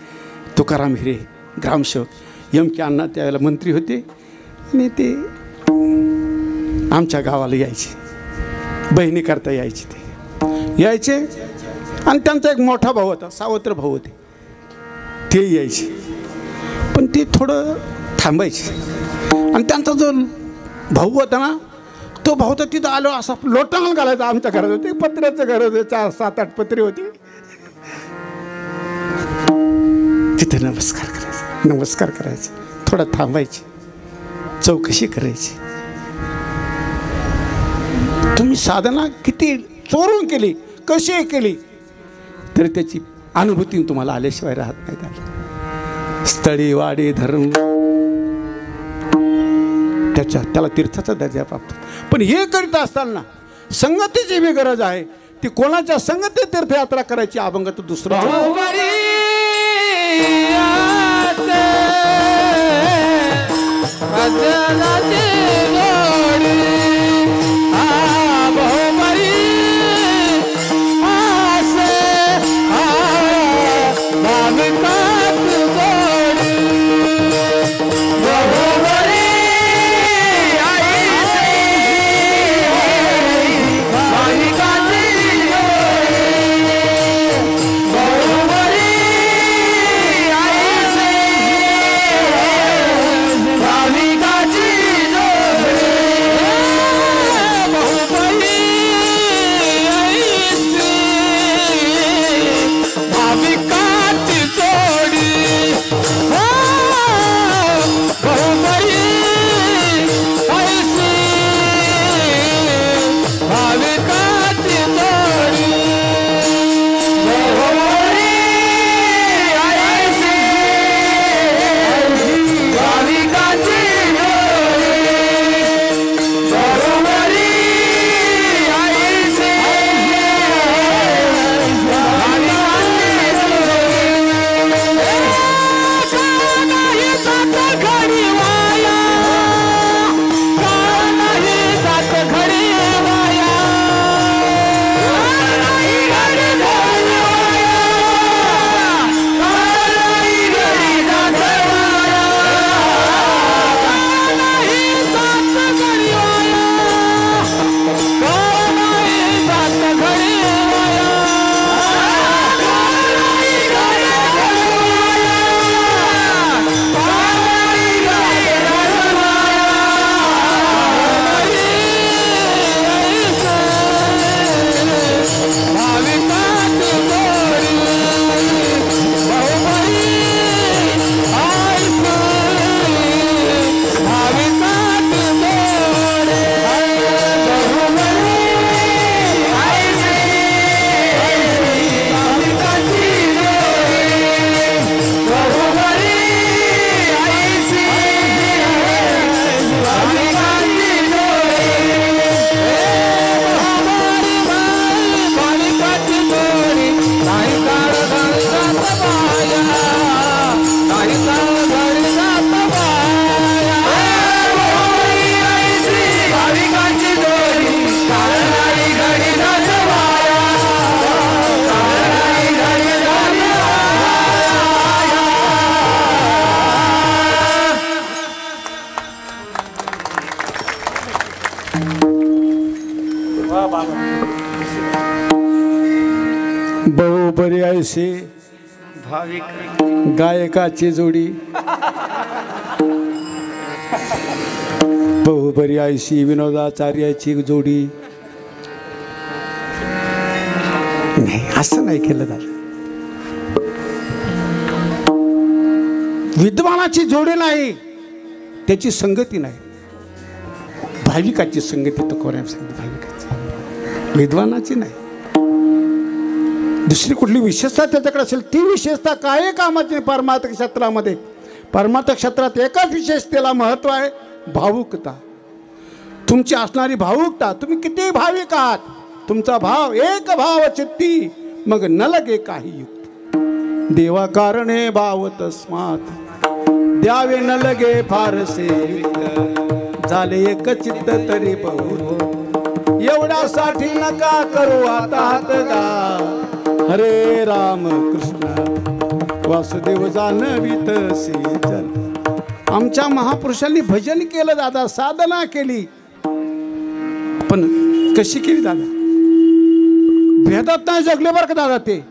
तुकाराम हिरे ग्रामसेवक. यमकी अण्णा त्यावेळेला मंत्री होते आणि ते आमच्या गावाला यायचे. बहिणी करता यायचे, ते यायचे आणि त्यांचा एक मोठा भाऊ होता, सावत्र भाऊ होते, ते यायचे, पण ते थोडं थांबायचे. आणि त्यांचा जो भाऊ होता ना, तो भाऊ तर तिथं आलो असा लोटांगण घालायचा. आमच्या घरात होते, पत्र्याचं घर होते, 4-7-8 पत्रे होते. तिथे नमस्कार करायचे, थोडं थांबायचे, चौकशी करायची. तुम्ही साधना किती चोरून केली, कशी केली, तरी त्याची अनुभूती तुम्हाला आल्याशिवाय राहत नाही. त्याला स्थळी वाडी धर्म त्याला तीर्थाचा दर्जा प्राप्त. पण हे करीत असताना संगतीची बी गरज आहे. ती कोणाच्या संगती तीर्थयात्रा करायची, अभंग तर दुसरं. बहुबरी ऐसे भाविक गायकाची जोडी, बहुबरी ऐशी विनोदाचार्याची जोडी. नाही, असं नाही केलं जात. विद्वानाची जोडी नाही, त्याची संगती नाही, भाविकाची संगती. तो कोऱ्या भाविकाची, विद्वानाची नाही. दुसरी कुठली विशेषता त्याच्याकडे असेल, ती विशेषता काय कामाची. परमार्थ क्षेत्रामध्ये, परमार्थ क्षेत्रात एकाच विशेषतेला महत्त्व आहे, भावुकता. तुमची असणारी भावुकता, तुम्ही किती भाविक आहात, तुमचा भाव एक भाव चित्ती, मग न लगे काही युक्त. देवा कारणे भाव तस्मात द्यावे न लगे फारसे युक्त. झाले एक चित्त तरी बहुत, एवढ्यासाठी नका करू आता हातगा. हरे राम कृष्ण वासुदेव जानवित जन. आमच्या महापुरुषांनी भजन केलं दादा, साधना केली, पण कशी केली दादा? भेदात नाही जगले बरं का दादा ते.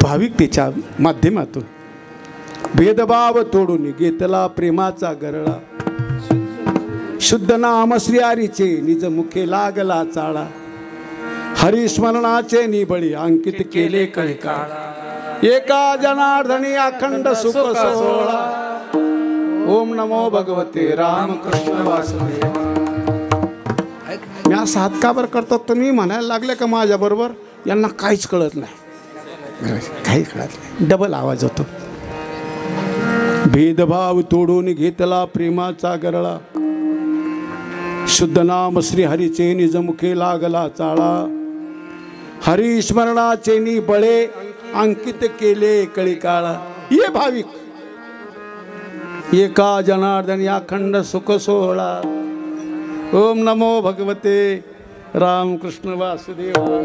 भाविकतेच्या माध्यमातून भेदभाव तोडून घेतला प्रेमाचा गरळा. शुद्ध नाम श्री हरीचे निज मुखे लागला चाळा. हरिस्मरणाचे निबळी अंकित केले कळकाळा. एका जनार्दनी अखंड सुख सोहळा. ओम नमो भगवते रामकृष्ण वासुदेव. मी असा हात का बरं करतो? तुम्ही म्हणायला लागले का माझ्या बरोबर? यांना काहीच कळत नाही, काही कळत नाही. डबल आवाज होतो. भेदभाव तोडून घेतला प्रेमाचा गरळा. शुद्ध नाम श्री हरीचे निज मुखे लागला चाळा. हरी स्मरणाचे निबळे अंकित केले कळीकाळा. ये भाविक एका जनार्दनी अखंड सुख सोहळा. ओम नमो भगवते रामकृष्ण वासुदेवा.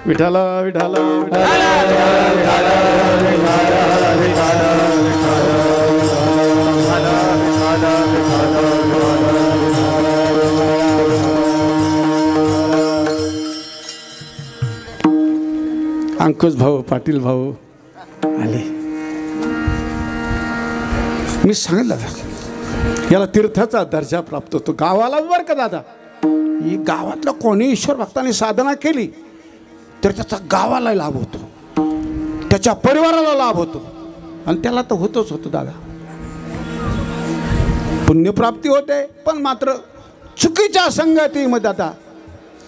विठाला विठाला अंकुश भाऊ, पाटील भाऊ आले. मी सांगितलं याला तीर्थाचा दर्जा प्राप्त होतो. गावाला बरं का दादा, ही गावातलं कोणी ईश्वर भक्तांनी साधना केली तर त्याचा गावाला लाभ होतो, त्याच्या परिवाराला लाभ होतो, आणि त्याला तर होतोच होतो दादा. पुण्यप्राप्ती होते, पण मात्र चुकीच्या संगतीमध्ये दादा.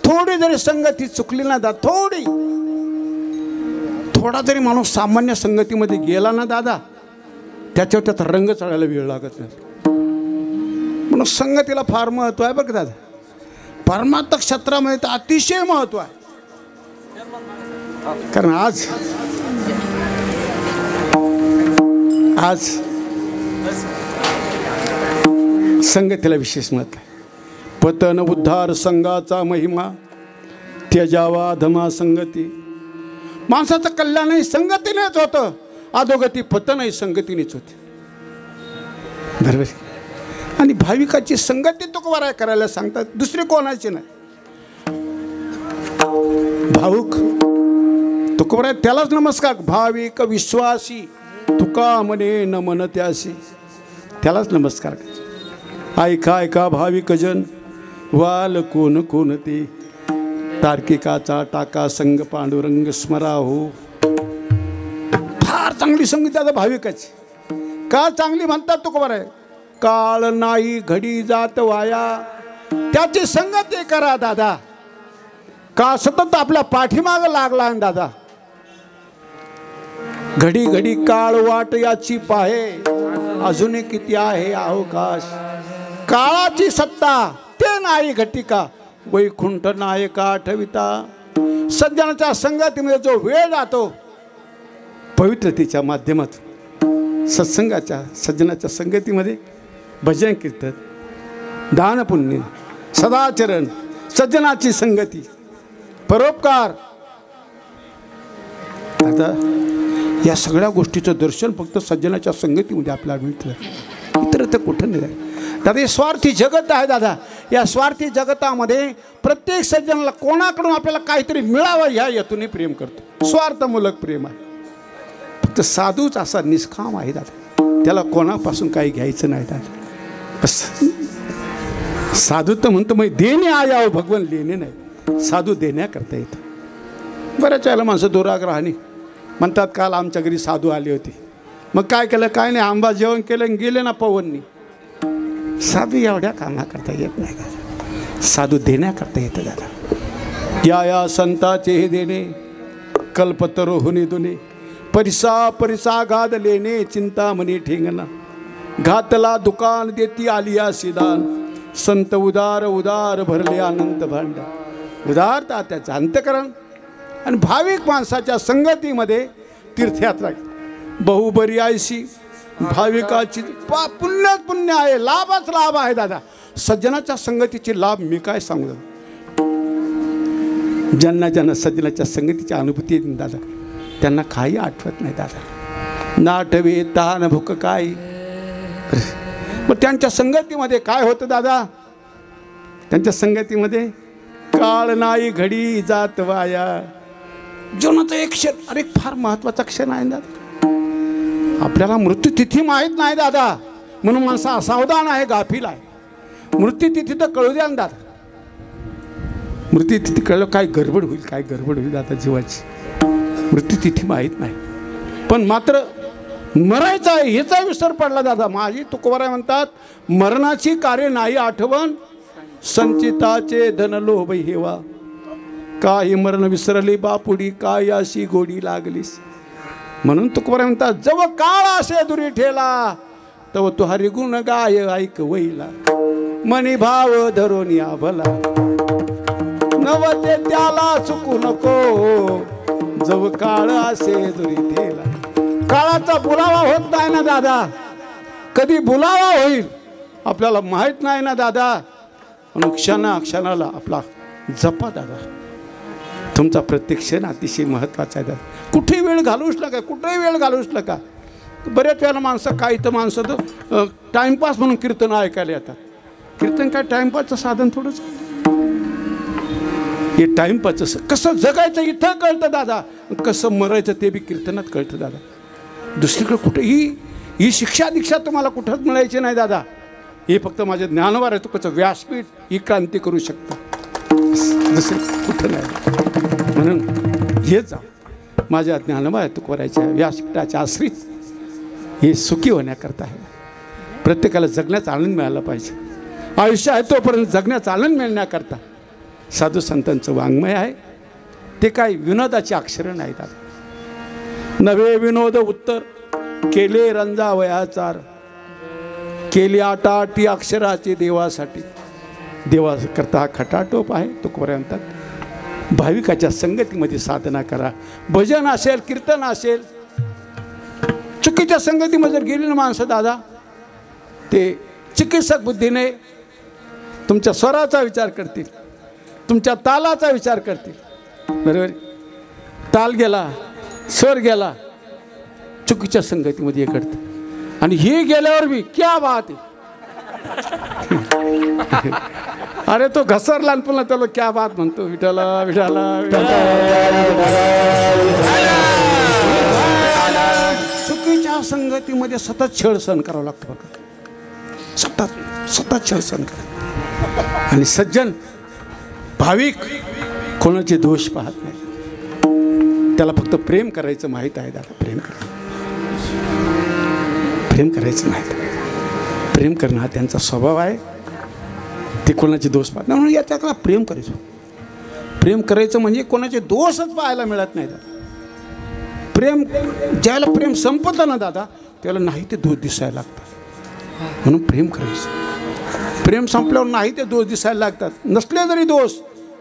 थोडी जरी संगती चुकली ना दादा, थोडा जरी माणूस सामान्य संगतीमध्ये गेला ना दादा, त्याच्यावर त्याचा रंग चढायला वेळ लागत नाही. म्हणून संगतीला फार महत्व आहे बरं का दादा. परमार्थ क्षेत्रामध्ये तर अतिशय महत्व आहे. कारण आज संगतीला विशेष महत्व आहे. पतन उद्धार संघाचा महिमा त्यजावा धमा संगती. माणसाचं कल्याणही संगतीनेच होतं, अधोगती पतनही संगतीनेच होते. बरोबर. आणि भाविकाची संगती तुकोबाराय करायला सांगतात, दुसरी कोणाची नाही. भाऊक तुकोबाराय त्यालाच नमस्कार. भाविक विश्वासी तुका म्हणे न मन त्यासी, त्यालाच नमस्कार. ऐका ऐका भाविक जन वाल कोण कोण ते. तार्किकाचा टाका संग पांडुरंग स्मरा हो. फार चांगली संगती आता भाविकाची. का चांगली म्हणतात तुकोबाराय? काळ नाही घडी जात वाया, त्याची संगती करा दादा. का सतत आपल्या पाठीमाग लागला आहे दादा. घडी घडी काळ वाट याची पाहे, अजून किती आहे अवकाश. काळाची सत्ता ते नाही घटिका, वैकुंठ नायका आठविता. सज्जनाच्या संगतीमध्ये जो वेळ जातो, पवित्रतेच्या माध्यमातून सत्संगाच्या सज्जनाच्या संगतीमध्ये भजन कीर्तन, दान पुण्य, सदाचरण, सज्जनाची संगती, परोपकार. आता या सगळ्या गोष्टीचं दर्शन फक्त सज्जनाच्या संगतीमध्ये आपल्याला मिळतं, इतर तर कुठं नाही. दादा हे स्वार्थी जगत आहे दादा. या स्वार्थी जगतामध्ये प्रत्येक सज्जनाला कोणाकडून आपल्याला काहीतरी मिळावं ह्या हेतूने प्रेम करतो. स्वार्थमूलक प्रेम आहे. फक्त साधूच असा निष्काम आहे दादा, त्याला कोणापासून काही घ्यायचं नाही दादा. बस साधू तर म्हणतो मग देणे आया भगवान, लेणे नाही. साधू देण्याकरता येतं. बऱ्याच वेळेला माणसं दुराग्रहाने म्हणतात, काल आमच्या घरी साधू आले होते, मग काय केलं? काय नाही, आंबा जेवण केलं आणि गेले ना पवननी. साधू एवढ्या कामाकरता येत नाही दादा, साधू देण्याकरता येतं दादा. या संताचे हे देणे कल्पतरो होणे दोने. परिसा परिसा गाद लेणे चिंतामणी ठेंगणा. घातला दुकान देती आलिया सिदान. संत उदार उदार भरले आनंद भांड. उदारता त्याचं अंतकरण. आणि भाविक माणसाच्या संगतीमध्ये तीर्थयात्रा बहुबरी आयशी भाविकाची पुण्यच पुण्य आहे, लाभच लाभ आहे दादा. सज्जनाच्या संगतीचे लाभ मी काय सांगू. ज्यांना ज्यांना सज्जनाच्या संगतीची अनुभूती येते दादा, त्यांना काही आठवत नाही दादा. नाटवे तान भूक काय, मग त्यांच्या संगतीमध्ये काय होतं दादा? त्यांच्या संगतीमध्ये काळ नाही घडी जात वाया. जीवनाचा एक क्षण, अरे फार महत्वाचा क्षण आहे दादा. आपल्याला मृत्यूतिथी माहीत नाही दादा, म्हणून माणसा असावधान आहे, गाफील आहे. मृत्यूतिथी तर कळू द्या ना दादा. मृत्यूतिथी कळलं काय गडबड होईल, काय गडबड होईल दादा जीवाची. मृत्यूतिथी माहीत नाही, पण मात्र मरायचं आहे ह्याचा विसर पडला दादा. माझी तुकोबाराय म्हणतात, मरणाची कार्य नाही आठवण, संचिताचे धन लोभ हेवा. काही मरण विसरली बापुडी, काय अशी गोडी लागलीस. म्हणून तुकोबाराय म्हणतात, जव काळ असे दुरी ठेला, तव तू हरिगुण गाय ऐक वैला. मनी भाव धरून या भला, नवते त्याला चुकू नको, जव काळ असे दुरी ठेला. काळाचा बुलावा होत नाही ना दादा, कधी बुलावा होईल आपल्याला माहित नाही ना दादा. म्हणून क्षणाला आपला जपा दादा. तुमचा प्रत्येक क्षण अतिशय महत्त्वाचा आहे दादा. कुठेही वेळ घालवूच नका, कुठेही वेळ घालवूच नका. बऱ्याच वेळेला माणसं काही तर माणसं तर टाइमपास म्हणून कीर्तन ऐकायला येतात. कीर्तन काय टाइमपासचं साधन थोडंच. हे टाइमपासचं कसं जगायचं इथं कळतं दादा, कसं मरायचं ते बी कीर्तनात कळतं दादा. दुसरीकडे कुठेही ही शिक्षा दीक्षा तुम्हाला कुठंच मिळायची नाही दादा. हे फक्त माझ्या ज्ञानवार आहे, तुकाचं व्यासपीठ ही क्रांती करू शकतं, दुसरं कुठं नाही. म्हणून हे जा माझ्या ज्ञानवार तुकोबारायच्या व्यासपीठाच्या आश्रित हे सुखी होण्याकरता आहे. प्रत्येकाला जगण्याचा आनंद मिळाला पाहिजे. आयुष्य आहे तोपर्यंत जगण्याचा आनंद मिळण्याकरता साधू संतांचं वाङ्मय आहे. ते काय विनोदाची अक्षरं नाहीत दादा. नवे विनोद उत्तर केले रंजावयाचार, केली आटाटी अक्षराची देवासाठी. देवाकरता हा खटाटोप आहे. तुकोबाराय म्हणतात, भाविकाच्या संगतीमध्ये साधना करा. भजन असेल, कीर्तन असेल. चुकीच्या संगतीमध्ये जर गेली ना माणसं दादा, ते चिकित्सक बुद्धीने तुमच्या स्वराचा विचार करतील, तुमच्या तालाचा विचार करतील. बरोबर, ताल गेला, स्वर गेला, चुकीच्या संगतीमध्ये हे घडतं. आणि हे गेल्यावर मी क्या बात आहे. अरे तो घसरला आणि पुन्हा त्याला क्या बात म्हणतो. विठाला विठाला चुकीच्या संगतीमध्ये सतत छळ सहन करावं लागतं बघा. सतत छळ सहन करा. आणि सज्जन भाविक कोणाचे दोष पाहत नाही. त्याला फक्त प्रेम करायचं माहीत आहे दादा. प्रेम करायचं माहीत आहे. प्रेम करणं हा त्यांचा स्वभाव आहे. ते कोणाचे दोष पाहत नाही. म्हणून याच्यातला प्रेम करायचं. प्रेम करायचं म्हणजे कोणाचे दोषच पाहायला मिळत नाही दादा. प्रेम ज्याला प्रेम संपतं ना दादा, त्याला नाही ते दोष दिसायला लागतात. म्हणून प्रेम करायचं. प्रेम संपल्यावर नाही ते दोष दिसायला लागतात. नसले जरी दोष,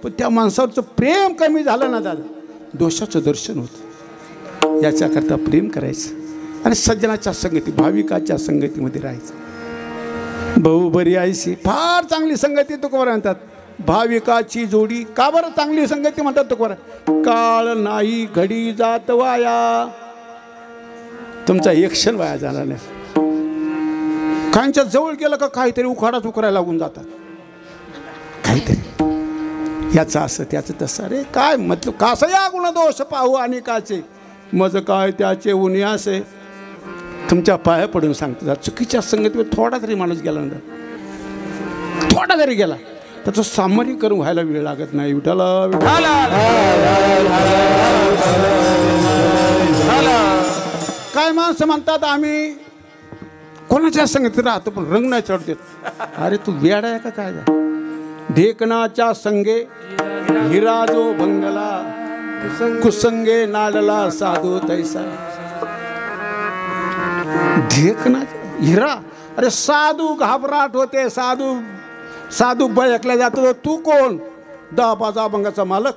पण त्या माणसावरचं प्रेम कमी झालं ना दादा, दोषाचं दर्शन होतं. याच्याकरता प्रेम करायचं आणि सज्जनाच्या संगती, भाविकाच्या संगतीमध्ये राहायचं. भाऊ बरी आयशी फार चांगली संगती तुकोबाराय म्हणतात. भाविकाची जोडी का बरं चांगली संगती म्हणतात तुकोबाराय? काळ नाही घडी जात वाया. तुमचा एक क्षण वाया झाला नाही. काहींच्या जवळ गेलं का काहीतरी उखाडाच उकरायला लागून जातात. काहीतरी याचं असं त्याचं तसं. अरे काय मतलब कसं या गुण दोष पाहू आणि काचे मज काय त्याचे उन्हे असे. तुमच्या पाया पडून सांगतात. चुकीच्या संगतीवर थोडा तरी माणूस गेला ना, थोडा जरी गेला, त्याचं सामान्यीकरण व्हायला वेळ लागत नाही. विठाला काय माणसं म्हणतात आम्ही कोणाच्या संगतीत राहतो पण रंग नाही चढ देत. अरे तू वेडा आहे का काय? ढेकणाच्या संगे हिरा जो भंगला, कुसंगे नाडला साधू तैसा. ढेकणा हिरा, अरे साधू घाबराट होते. साधू बळकल्या जातो. तू कोण? 10-5 अभंगाचा मालक.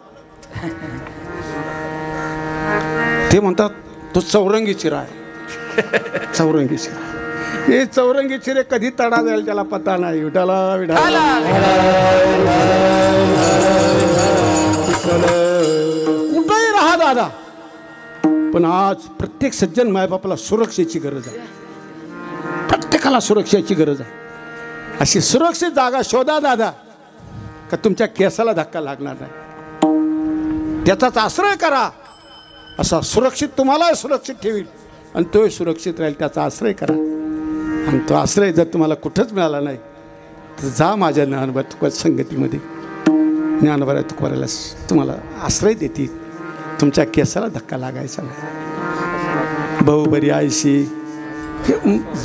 ते म्हणतात तो चौरंगी चिरा आहे. चौरंगी चिरा. हे चौरंगी चिरे कधी तडा जाईल त्याला पत्ता नाही. विठाला विठाला कुठेही राहा दादा, पण आज प्रत्येक सज्जन मायबापाला सुरक्षेची गरज आहे. प्रत्येकाला सुरक्षेची गरज आहे. अशी सुरक्षित जागा शोधा दादा, का तुमच्या केसाला धक्का लागणार नाही. त्याचाच आश्रय करा. असा सुरक्षित तुम्हाला सुरक्षित ठेवील आणि तोही सुरक्षित राहील. त्याचा आश्रय करा. आणि तो आश्रय जर तुम्हाला कुठंच मिळाला नाही तर जा माझ्या ज्ञानोबा तुकोबा संगतीमध्ये. ज्ञानोबा तुकोबाला तुम्हाला आश्रय देतील. तुमच्या केसाला धक्का लागायचा नाही. भाऊ बरी आयशी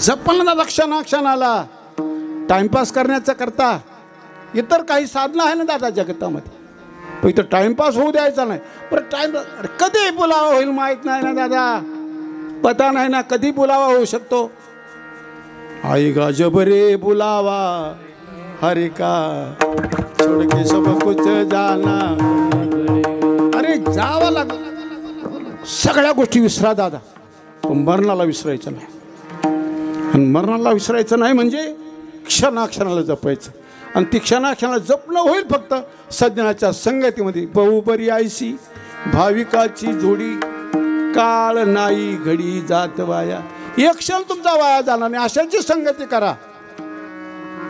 जपन दादा क्षणाक्षणाला. टाइमपास करण्याचा करता इतर काही साधनं आहे ना दादा जगतामध्ये, पण इथं टाइमपास होऊ द्यायचा नाही. बरं टाइम कधी बोलावा होईल माहीत नाही ना दादा. पता नाही ना कधी बोलावा होऊ शकतो. आई गा जबरे बुलावा हरे का छोड़ के सब कुछ जाना. अरे जावा लागला. सगळ्या गोष्टी विसरा दादा, पण मरणाला विसरायचं नाही. आणि मरणाला विसरायचं नाही म्हणजे क्षणाक्षणाला जपायचं. आणि ती क्षणाक्षणाला जपणं होईल फक्त सज्जनाच्या संगतीमध्ये. बहुबरी आयशी भाविकाची जोडी, काळ नाही घडी जात वाया. एक क्षण तुमचा वाया जाणार नाही. अशाची संगती करा,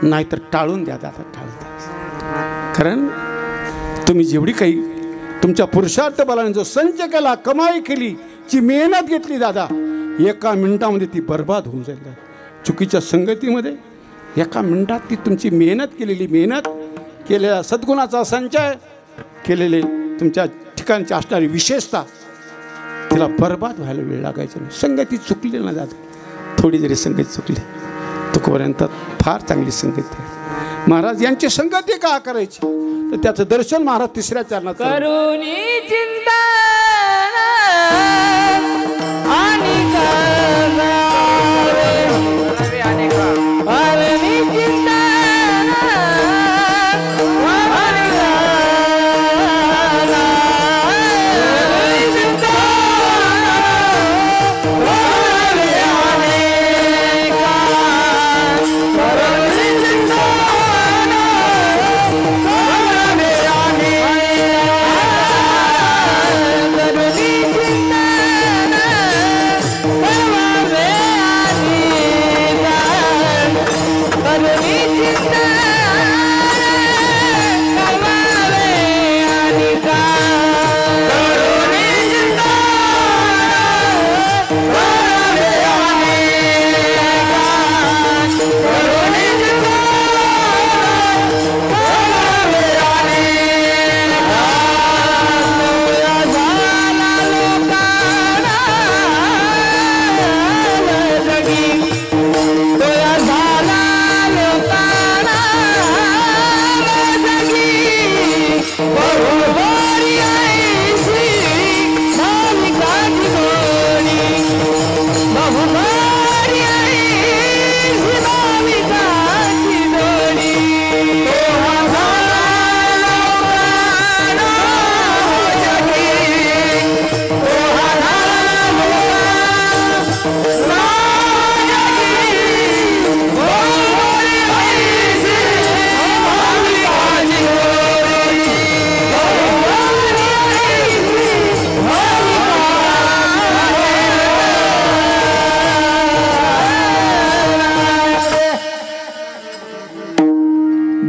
नाहीतर टाळून द्या दादा, टाळून द्या. कारण तुम्ही जेवढी काही तुमच्या पुरुषार्थ बलाने जो संच केला, कमाई केली, जी मेहनत घेतली दादा, एका मिनिटामध्ये ती बर्बाद होऊन जाईल. चुकीच्या संगतीमध्ये एका मिनिटात ती तुमची मेहनत केलेला सद्गुणाचा संचय केलेले तुमच्या ठिकाणची असणारी विशेषता तिला बर्बाद व्हायला वेळ लागायचा नाही. संगती चुकली ना दादा, थोडी जरी संगती चुकली. तुकोबांत फार चांगली संगती आहे. महाराज यांची संगती का करायची तर त्याचं दर्शन महाराज तिसऱ्या चरणात करुणी चिंता आणि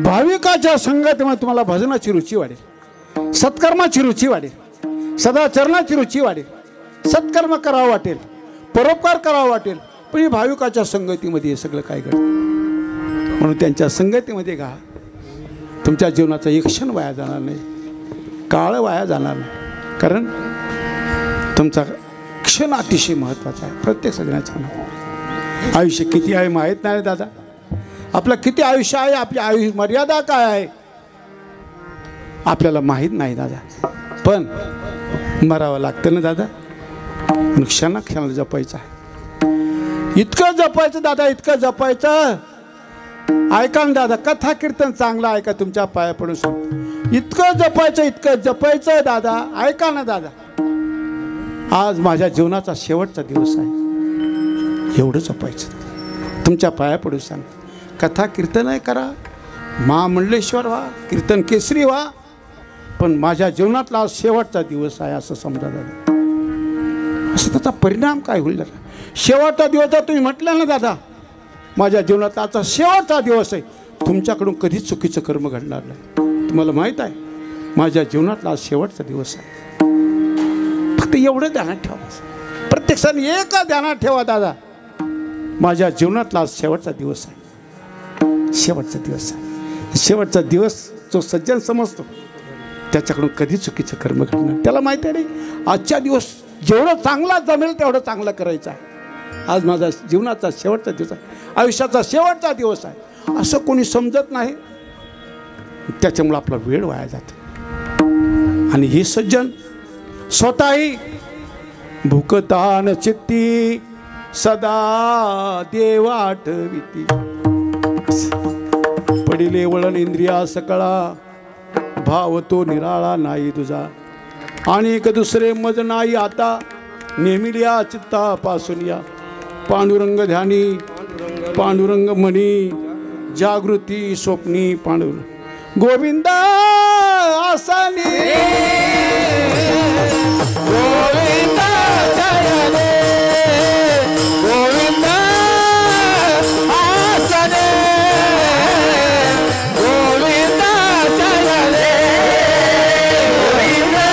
भाविकाच्या संगतीमध्ये तुम्हाला भजनाची रुची वाढेल, सत्कर्माची रुची वाढेल, सदाचरणाची रुची वाढेल, सत्कर्म करावं वाटेल, परोपकार करावा वाटेल. पण ही भाविकाच्या संगतीमध्ये हे सगळं काय घडतं. म्हणून त्यांच्या संगतीमध्ये का तुमच्या जीवनाचा एक क्षण वाया जाणार नाही, काळ वाया जाणार नाही. कारण तुमचा क्षण अतिशय महत्त्वाचा आहे. प्रत्येक सगळ्यांच्या आयुष्य किती आहे माहीत नाही दादा. आपलं किती आयुष्य आहे, आपली आयुष्य मर्यादा काय आहे आपल्याला माहीत नाही दादा. पण मरावं लागतं ना दादा. पण क्षणाक्षणाला जपायचं आहे. इतकं जपायचं दादा, इतकं जपायचं. ऐका ना दादा, कथा कीर्तन चांगलं ऐका, तुमच्या पाया पडून सांगतो. इतकं जपायचं, इतकं जपायचं दादा. ऐका ना दादा, आज माझ्या जीवनाचा शेवटचा दिवस आहे, एवढं जपायचं. तुमच्या पाया पडून सांग. कथा कीर्तन करा, महामंडलेश्वर व्हा, कीर्तन केसरी व्हा, पण माझ्या जीवनातला आज शेवटचा दिवस आहे असं समजा दादा. असं त्याचा परिणाम काय होईल दादा. शेवटचा दिवस तुम्ही म्हटलं ना दादा, माझ्या जीवनातला आजचा शेवटचा दिवस आहे, तुमच्याकडून कधीच चुकीचं कर्म घडणार नाही. तुम्हाला माहीत आहे माझ्या जीवनातला आज शेवटचा दिवस आहे. फक्त एवढं ध्यानात ठेवा. प्रत्येक सण एक ध्यानात ठेवा दादा, माझ्या जीवनातला आज शेवटचा दिवस आहे. शेवटचा दिवस आहे. शेवटचा दिवस जो सज्जन समजतो त्याच्याकडून कधी चुकीचं कर्म घडणार. त्याला माहिती आहे नाही आजच्या दिवस जेवढं चांगला जमेल तेवढं चांगलं करायचं आहे. आज माझा जीवनाचा शेवटचा दिवस आहे, आयुष्याचा शेवटचा दिवस आहे असं कोणी समजत नाही. त्याच्यामुळं आपला वेळ वाया जातो. आणि हे सज्जन स्वतःही भूकतान चित्ती सदा देव आठविती. पडिले वळण इंद्रिया सकळा भाव तो निराळा नाही तुझा. आणि एक दुसरे मज नाही आता नेमिल्या चित्तापासून या. पांडुरंग ध्यानी पांडुरंग म्हणी जागृती स्वप्नी पांडुरंग गोविंदा आसानी गोविंदा जय रे गोविंदा आसानी गोविंदा जय रे गोविंदा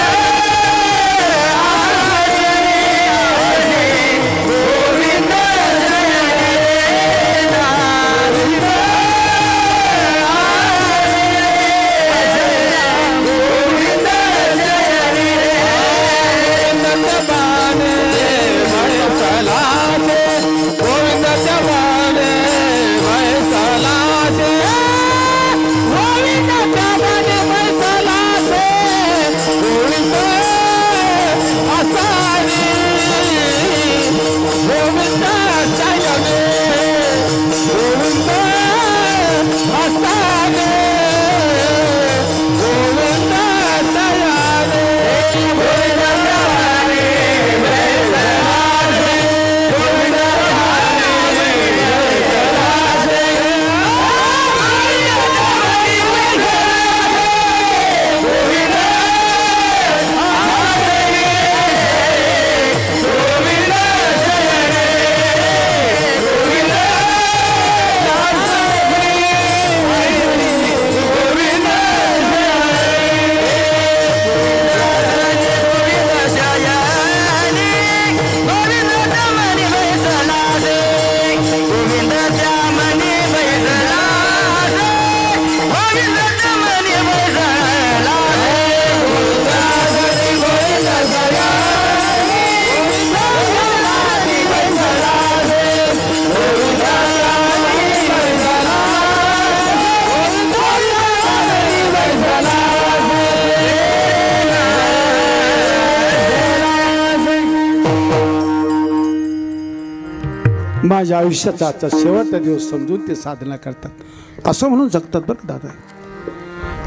माझ्या आयुष्याचा आजचा शेवटचा दिवस समजून ते साधना करतात असं म्हणून जगतात बरं दादा.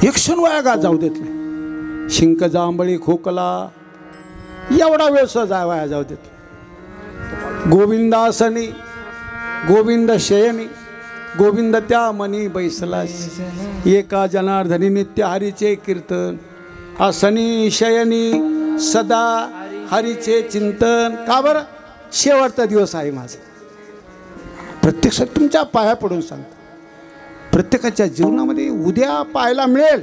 एक क्षण वाया जाऊ देत नाही. शिंक जांभळी खोकला एवढा वेळ सहजा वाया जाऊ देत. गोविंदासनी गोविंद शयनी गोविंद त्या मनी बैसला एका जनार्दनी नित्य हरीचे कीर्तन आसनी शयनी सदा हरीचे चिंतन. का बरं शेवटचा दिवस आहे माझा. प्रत्यक्षात तुमच्या पाया पडून सांगतो प्रत्येकाच्या जीवनामध्ये उद्या पाहायला मिळेल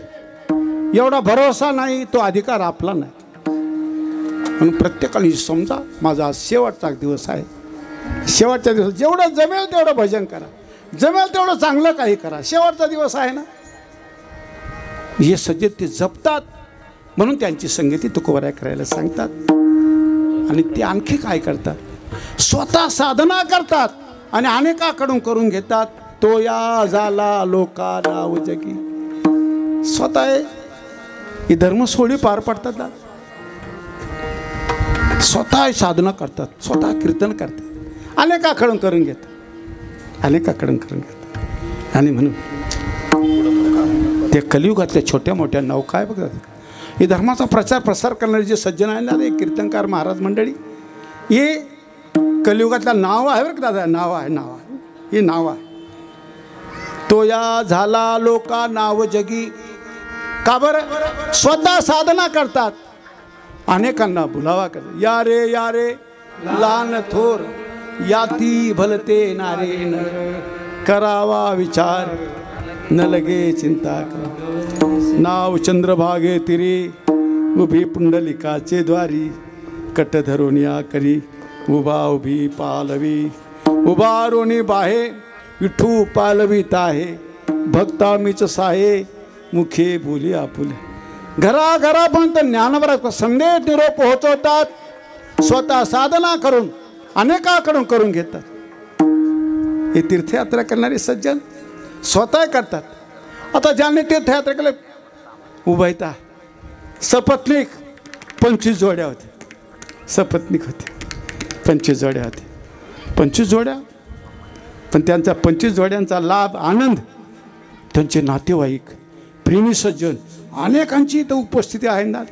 एवढा भरोसा नाही, तो अधिकार आपला नाही. म्हणून प्रत्येकाने समजा माझा शेवटचा दिवस आहे. शेवटच्या दिवस जेवढं जमेल तेवढं भजन करा, जमेल तेवढं चांगलं काही करा. शेवटचा दिवस आहे ना. हे सज्जन ते जपतात म्हणून त्यांची संगती तुकोबाराय करायला सांगतात. आणि ते आणखी काय करतात, स्वतः साधना करतात आणि अनेकाकडून करून घेतात. तो या झाला लोका नाव जगी. स्वतः ही धर्मसोहळी पार पाडतात, स्वतः साधना करतात, स्वतः कीर्तन करतात, अनेकाकडून करून घेतात, अनेकाकडून करून घेतात. आणि म्हणून ते कलियुगातल्या छोट्या मोठ्या नौका आहे बघा, हे धर्माचा प्रचार प्रसार करणारे जे सज्जन आहे ना, हे कीर्तनकार महाराज मंडळी, हे कलियुगातलं नाव आहे बरं का दादा. नाव आहे, नाव आहे, हे नाव आहे. तो या झाला लोका नाव जगी. का बरं? स्वतः साधना करतात, अनेकांना बुलावा करतात. या रे लहान थोर याती भलते नारे करावा विचार. न लगे चिंता कर. नाव चंद्रभागे तिरी उभी पुंडलिकाचे द्वारी. कट धरून या करी उभा उभी पालवी. उभारोनी बाहे विठू पालवीत आहे. भक्ता मीच साहे मुखे बोली आपुले. घराघरापर्यंत ज्ञानवरात संदेश निरोप पोहोचवतात. स्वतः साधना करून अनेकाकडून करून घेतात. हे तीर्थयात्रा करणारे सज्जन स्वतः करतात. आता ज्यांनी तीर्थयात्रा केले उभयता सपत्नीक 25 जोड्या होत्या. सपत्नीक होते 25 जोड्या होते. 25 जोड्या. पण त्यांचा 25 जोड्यांचा लाभ आनंद त्यांचे नातेवाईक प्रेमी सज्जन अनेकांची इथं उपस्थिती आहे ना.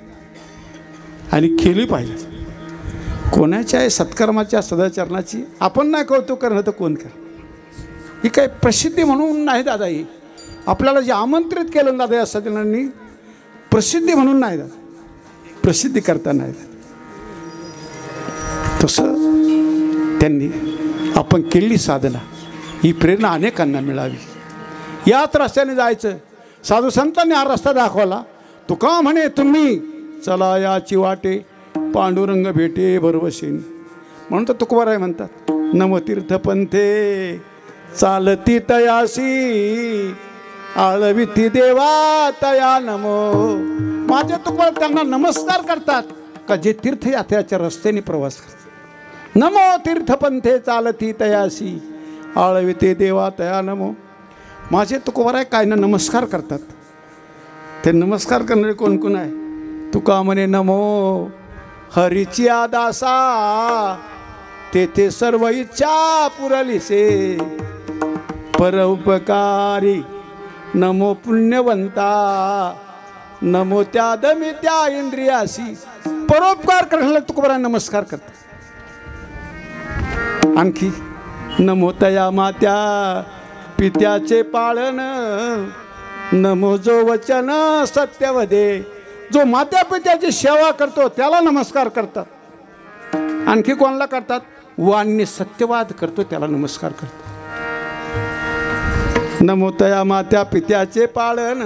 आणि केली पाहिजे. कोणाच्या आहे सत्कर्माच्या सदाचरणाची आपण नाही कौतुक करणं तर कोण कर. ही काय प्रसिद्धी म्हणून नाही दादा. ही आपल्याला जे आमंत्रित केलं दादा या सज्जनांनी प्रसिद्धी म्हणून नाही दादा. प्रसिद्धी करता नाही दादा. तसं त्यांनी आपण केलेली साधना ही प्रेरणा अनेकांना मिळावी. याच रस्त्याने जायचं. साधू संतांनी हा रस्ता दाखवला. तुका म्हणे तुम्ही चला याची वाटे पांडुरंग भेटे भरवशीन. म्हणून तर तुकोबाराय म्हणतात नमो तीर्थपंथे चालती तयासी आळविती देवा तया नमो. माझे तुकोबार त्यांना नमस्कार करतात का जे तीर्थयात्रेच्या रस्त्याने प्रवास करतात. नमो तीर्थपंथे चालती तयासी आळविते देवा तया नमो. माझे तुकोबाराय काय ना नमस्कार करतात. ते नमस्कार करणारे कोण कोण आहे. तुका म्हणे नमो हरीची दासा तेथे सर्व इच्छा पुरलीसे. परोपकारी नमो पुण्यवंता नमो त्या दमी त्या इंद्रियासी. परोपकार करण्याला तुकोबाराय नमस्कार करतात. आणखी नमो तया मात्या पित्याचे पाळण नमो जो वचन सत्यवदे. जो मात्या पित्याची सेवा करतो त्याला नमस्कार करतात. आणखी कोणाला करतात. वाणी सत्यवाद करतो त्याला नमस्कार करतात. नमो तया मात्या पित्याचे पाळण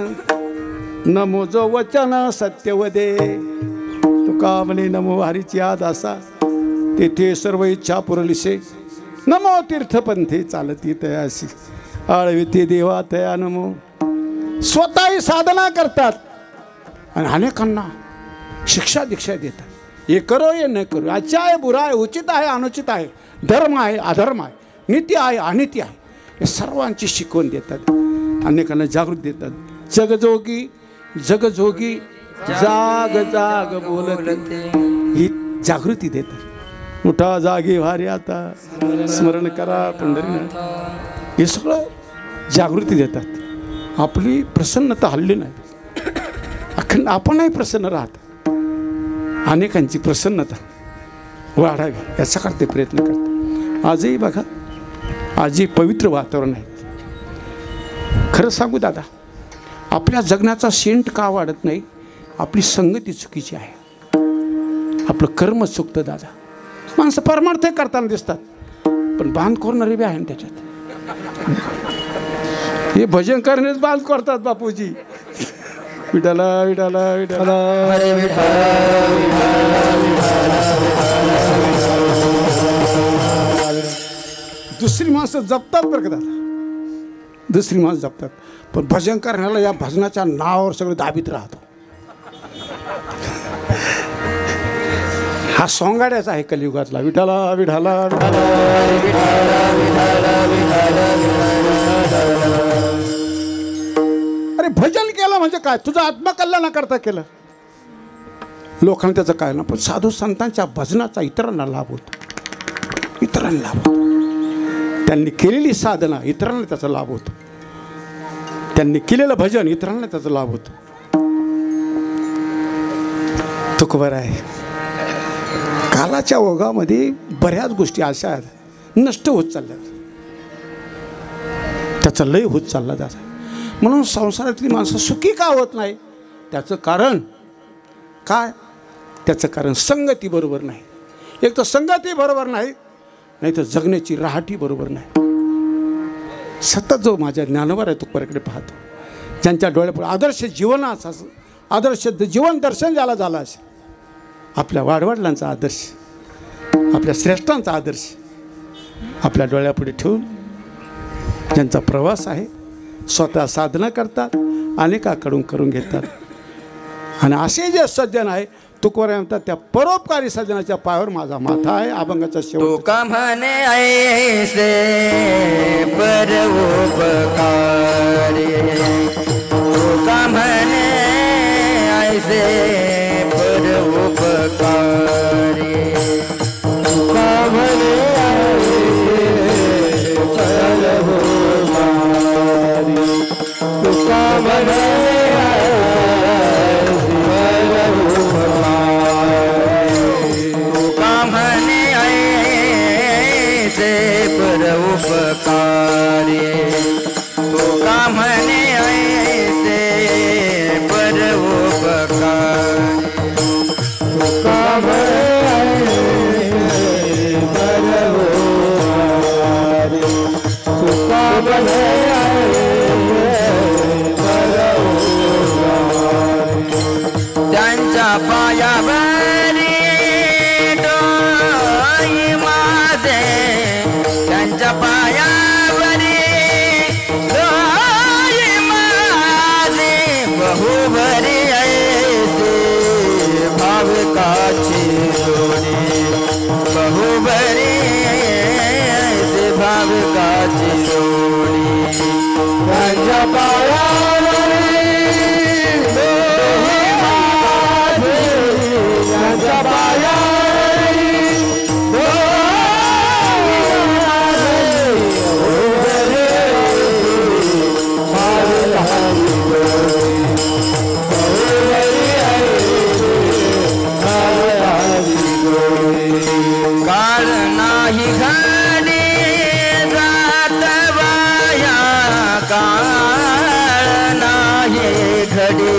नमो जो वचन सत्यवदे. तुका म्हणे नमो हरीची दासा तेथे सर्व इच्छा पुरलीसे. नमो तीर्थपंथे चालती तयासी आळविते देवा तया नमो. स्वतःही साधना करतात आणि अनेकांना शिक्षा दीक्षा देतात. हे करो हे न करो. अच्छा आहे बुरा आहे उचित आहे अनुचित आहे धर्म आहे अधर्म आहे नीती आहे अनिती आहे हे सर्वांची शिकवण देतात. अनेकांना जागृत देतात. जगजोगी जगजोगी जाग जाग बोलते ही जागृती देतात. उठा जागे भारी आता स्मरण करा पंढरीनाथ. हे सगळं जागृती देतात. आपली प्रसन्नता हल्ली नाही. अखंड आपणही प्रसन्न राहत अनेकांची प्रसन्नता वाढावी याच्याकरता प्रयत्न करतात. आजही बघा आजही पवित्र वातावरण आहे. खरं सांगू दादा आपल्या जगण्याचा सेंट का वाढत नाही. आपली संगती चुकीची आहे. आपलं कर्म चुकतं दादा. माणसं परमार्थ करताना दिसतात पण बांध करणारे बी आहे त्याच्यात. हे भजन करण्यास बांध करतात बापूजी. विठाला विठाला विठाला दुसरी माणसं जपतात बरं का दादा. दुसरी माणसं जपतात पण भजन करण्याला या भजनाच्या नावावर सगळं दाबीत राहतो. हा सोंगाड्याचा आहे कलियुगातला. विठाला विठाला अरे भजन केलं म्हणजे काय तुझं आत्मकल्याण करता केलं. लोकांना त्याचं काय ना पण साधू संतांच्या भजनाचा इतरांना लाभ होतो. इतरांना लाभ होतो. त्यांनी केलेली साधना इतरांना त्याचा लाभ होतो. त्यांनी केलेलं भजन इतरांना त्याचा लाभ होतो. तुकोबाराय कालाच्या ओघामध्ये बऱ्याच गोष्टी अशा आहेत नष्ट होत चालल्या. त्याचा लय होत चालला त्याचा. म्हणून संसारातली माणसं सुखी का होत नाही त्याचं कारण काय. त्याचं कारण संगती बरोबर नाही. एक तर संगती बरोबर नाही नाही तर जगण्याची राहटी बरोबर नाही. सतत जो माझ्या ज्ञानोबा आहे तुकोबाराकडे पाहतो, ज्यांच्या डोळ्यापुढे आदर्श जीवनाचा आदर्श जीवन दर्शन ज्याला झालं असेल, आपल्या वाडवडिलांचा आदर्श, आपल्या श्रेष्ठांचा आदर्श आपल्या डोळ्यापुढे ठेवून ज्यांचा प्रवास आहे, स्वतः साधना करतात, अनेकाकडून करून घेतात. आणि असे जे सज्जन आहे तुकोबार म्हणतात त्या परोपकारी सज्जनाच्या पायावर माझा माथा आहे. अभंगाचा शेवट. तुका म्हणे ऐसे परोपकारी, तुका म्हणे ऐसे परोपकारी, तुका म्हणे ऐसे परोपकारी, तुका म्हणे परोपकारी, तुका म्हणे ऐसे परोपकारी, तुका म्हणे ऐसे परोपकारी, तुका म्हणे परोपकारी. त्यांच्या पायावरी डोई माझे, त्यांच्या पायावरी डोई माझे, बहुबरी ऐसे भाविकाची जोडी, बहुबरी ऐसे भाविकाची जोडी. त्यांच्या पायावरी डोई माझे, त्यांच्या पायावरी काळ नाही घडी जात बाया, काळ नाही घडी,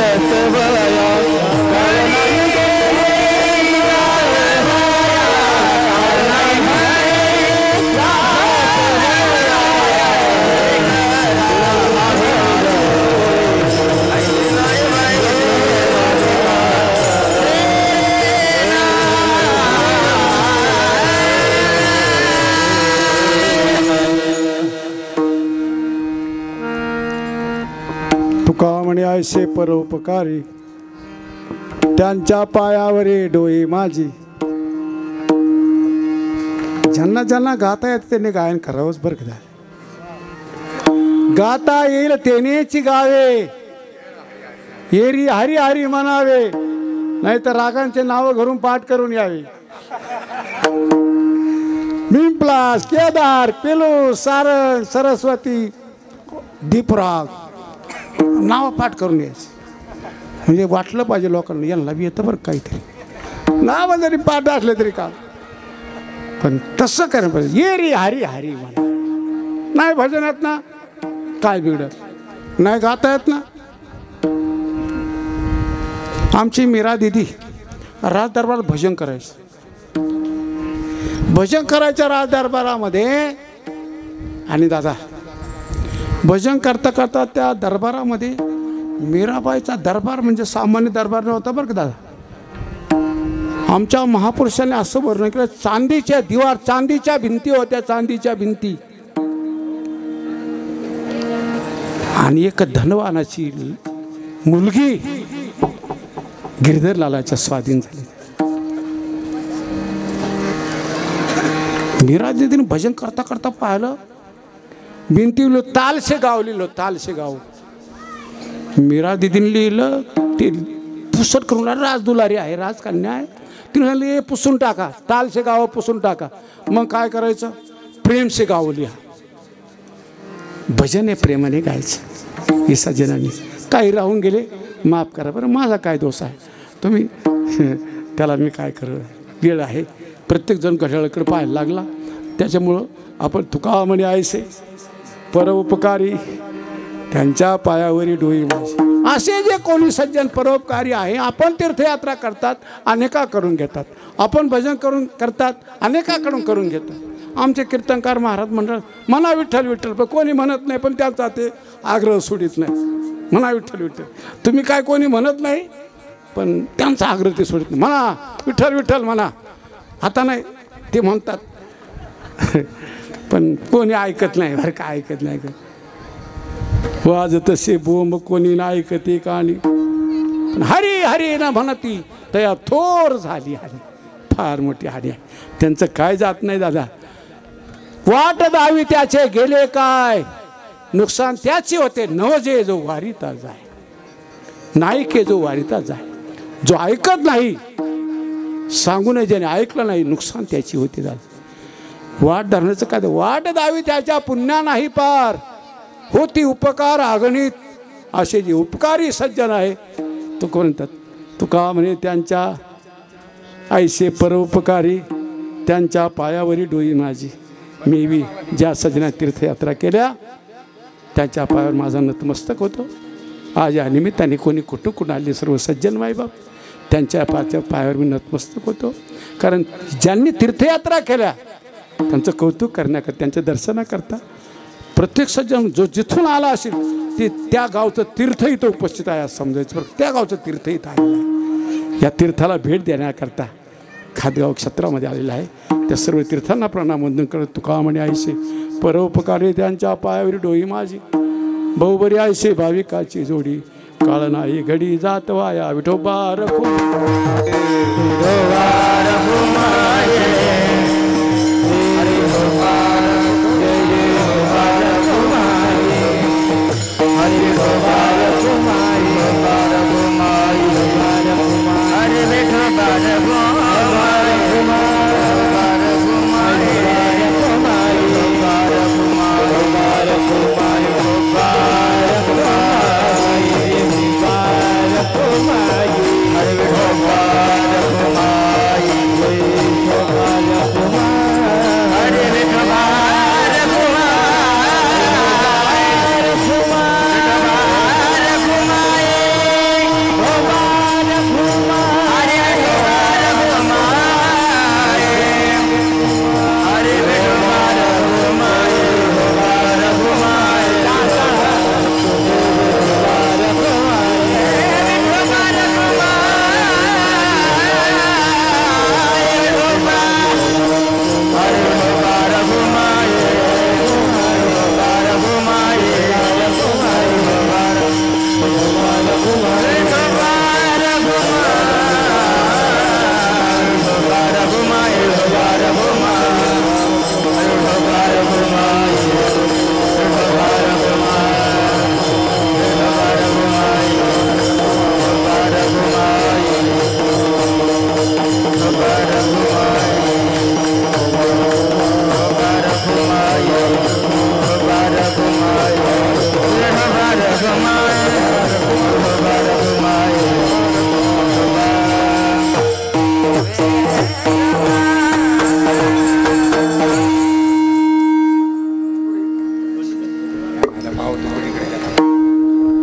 जात वाया काळ नाही गेली काळ नाही तुका म्हणे ऐसे परोपकारी त्यांच्या पायावरी डोई माझी. ज्यांना ज्यांना गाता येत त्यांनी गायन करावंच बरं का. गाता येईल तेनेची गावे, येरी हरी हरी म्हणावे, नाही तर रागांचे नाव घरून पाठ करून यावे. मिंपलास, केदार, पेलू, सारंग, सरस्वती, दीपराग नाव पाठ करून यायचं. म्हणजे वाटलं पाहिजे लोकांना यांना बी येतं बरं काहीतरी. नाव जरी पाठ असले तरी का, पण तसं करायला पाहिजे. ये रे हरी हरी म्हणा. नाही भजनात ना काय बिघडत, नाही गाता येत ना. आमची मीरा दिदी राज दरबारात भजन करायचं. भजन करायच्या राज दरबारामध्ये. आणि दादा भजन करता करता त्या दरबारामध्ये मीराबाईचा दरबार म्हणजे सामान्य दरबार नव्हता बरं का दादा. आमच्या महापुरुषांनी असं वर्णन केलं, चांदीच्या दिवार, चांदीच्या भिंती होत्या, चांदीच्या भिंती. आणि एक धनवानाची मुलगी गिरधर लालाच्या स्वाधीन झाली. मीरा दीदीने भजन करता करता पाहिलं, भिंती लिहिलं तालशे गाव, लिहिलं तालशे गाव. मीरा दीदीने लिहिलं ते पुसट करून, राजदुलारी आहे, राजकन्या आहे. तिने सांगितलं पुसून टाका, तालशे गाव पुसून टाका. मग काय करायचं, प्रेमसे गाव लिहा. भजन हे प्रेमाने गायचं. ईसा जनानी काही राहून गेले माफ करा बरं, माझा काय दोष आहे, तुम्ही त्याला मी काय करू. वेळ आहे, प्रत्येकजण घड्याळाकडे पाहायला लागला. त्याच्यामुळं आपण तुका म्हणे ऐसे परोपकारी त्यांच्या पायावरी डोई माझी. असे जे कोणी सज्जन परोपकारी आहे, आपण तीर्थयात्रा करतात अनेका करून घेतात, आपण भजन करून करतात अनेकाकडून करून घेतात. आमचे कीर्तनकार महाराज मंडळ म्हणा विठ्ठल विठ्ठल, पण कोणी म्हणत नाही, पण त्यांचा ते आग्रह सोडित नाही. म्हणा विठ्ठल विठ्ठल, तुम्ही काय कोणी म्हणत नाही, पण त्यांचा आग्रह ते सोडित नाही. म्हणा विठ्ठल विठ्ठल म्हणा, आता नाही ते म्हणतात, पण कोणी ऐकत नाही बरं का, ऐकत नाही. वाज तसे बोंब कोणी ना ऐकते कानी, पण हरी हरी ना म्हणती तया थोर झाली हानी. फार मोठी हानी आहे त्यांचं, काय जात नाही दादा. वाट दावी त्याचे गेले काय, नुकसान त्याचे होते नवजे जो वारीता जाय. नाईके जो वारीता जाय, जो ऐकत नाही, सांगू नये ज्याने ऐकलं नाही, नुकसान त्याची होते दादा. वाट धरण्याचं काय, वाट दावी त्याच्या पुण्या नाही पार, होती उपकार अगणित. असे जे उपकारी सज्जन आहे तो म्हणतात तुका म्हणे त्यांच्या ऐसे परोपकारी त्यांच्या पायावरी डोई माझी. मी बी ज्या सज्जना तीर्थयात्रा केल्या त्यांच्या पायावर माझा नतमस्तक होतो. आज या निमित्ताने कोणी कुठं कुठं आले सर्व सज्जन माईबाप त्यांच्या पायावर मी नतमस्तक होतो. कारण ज्यांनी तीर्थयात्रा केल्या त्यांचं कौतुक करण्याकरता, त्यांच्या दर्शनाकरता प्रत्येक सज्जन जो जिथून आला असेल ते त्या गावचं तीर्थ इथं उपस्थित आहे असं समजायचं. त्या गावचं तीर्थ इथं आलेलं आहे. या तीर्थाला भेट देण्याकरता खातगाव क्षेत्रामध्ये आलेला आहे. त्या सर्व तीर्थांना प्रणाम वंदन करत तुका म्हणे ऐसे परोपकारी त्यांच्या पायावरी डोई माझी. बहुबरी ऐसे भाविकाची जोडी, काळ नाही घडी जात वाया विठोबा रखू.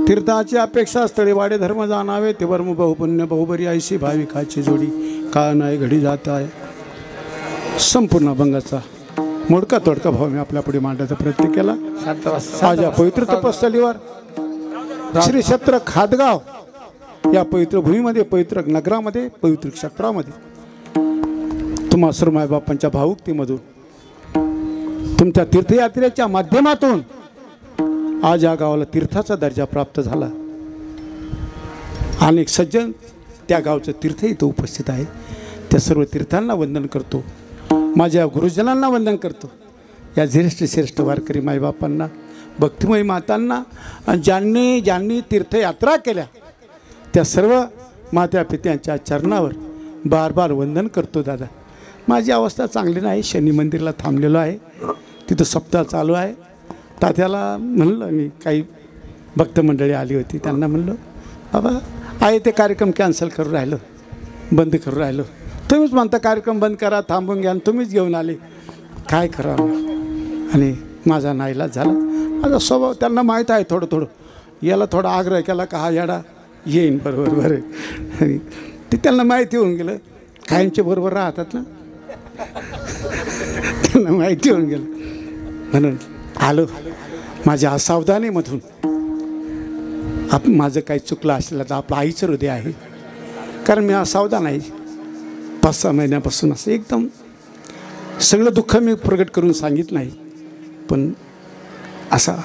तीर्थाची अपेक्षा स्थळी वाडे धर्म जाणावे ते वर्म बहुपुण्य बहुबरी ऐशी भाविकाची जोडी का नाही घडी जात आहे. संपूर्ण अभंगाचा मोडका तोडका भाव मी आपल्या पुढे मांडण्याचा प्रयत्न केला. आज या पवित्र तपस्थलीवर श्री क्षेत्र खादगाव या पवित्र भूमीमध्ये, पवित्र नगरामध्ये, पवित्र क्षेत्रामध्ये तुम्हा सर्व मायबापांच्या भावुकतेमधून, तुमच्या तीर्थयात्रेच्या माध्यमातून आज या गावाला तीर्थाचा दर्जा प्राप्त झाला. अनेक सज्जन त्या गावचं तीर्थ इथं उपस्थित आहे. त्या सर्व तीर्थांना वंदन करतो. माझ्या गुरुजनांना वंदन करतो. या श्रेष्ठ वारकरी मायबापांना, भक्तिमयी मातांना, आणि ज्यांनी ज्यांनी तीर्थयात्रा केल्या त्या सर्व मात्या पित्यांच्या चरणावर बार बार वंदन करतो. दादा, माझी अवस्था चांगली नाही. शनी मंदिरला थांबलेलो आहे. तिथं सप्ताह चालू आहे. तात्याला म्हणलं मी, काही भक्तमंडळी आली होती, त्यांना म्हणलं बाबा आहे ते कार्यक्रम कॅन्सल करून राहिलं, बंद करून राहिलं. तुम्हीच म्हणता कार्यक्रम बंद करा, थांबून घ्या, आणि तुम्हीच घेऊन आले, काय करावं. आणि माझा नाईलाज झाला. माझा स्वभाव त्यांना माहीत आहे. थोडं याला थोडा आग्रह केला का हा येडा येईन बरोबर. आणि ते त्यांना माहिती होऊन गेलं. कायमचे बरोबर राहतात ना, त्यांना माहिती होऊन गेलं. म्हणून आलो माझ्या असावधानीमधून. माझं काही चुकलं असलं तर आपलं आईचं हृदय आहे. कारण मी असावधान आहे. 5-6 महिन्यापासून असं एकदम सगळं दुःख मी प्रगट करून सांगितलं नाही. पण असा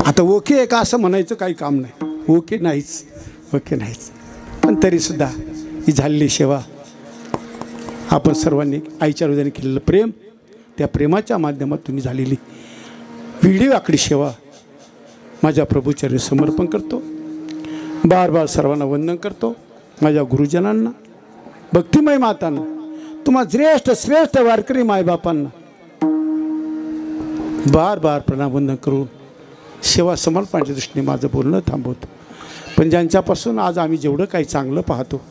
आता ओके आहे का असं म्हणायचं काही काम नाही. ओके नाहीच. पण तरीसुद्धा ही झालेली सेवा, आपण सर्वांनी आईच्या हृदयाने केलेलं प्रेम, त्या प्रेमाच्या माध्यमातून झालेली व्हिडिओ आकडी सेवा माझ्या प्रभूचरणी समर्पण करतो. बार बार सर्वांना वंदन करतो. माझ्या गुरुजनांना, भक्तिमय मातांना, तुम्हा श्रेष्ठ वारकरी मायबापांना बार बार प्रणाम वंदन करून सेवा समर्पणाच्या दृष्टीने माझं बोलणं थांबवतो. पण ज्यांच्यापासून आज आम्ही जेवढं काही चांगलं पाहतो,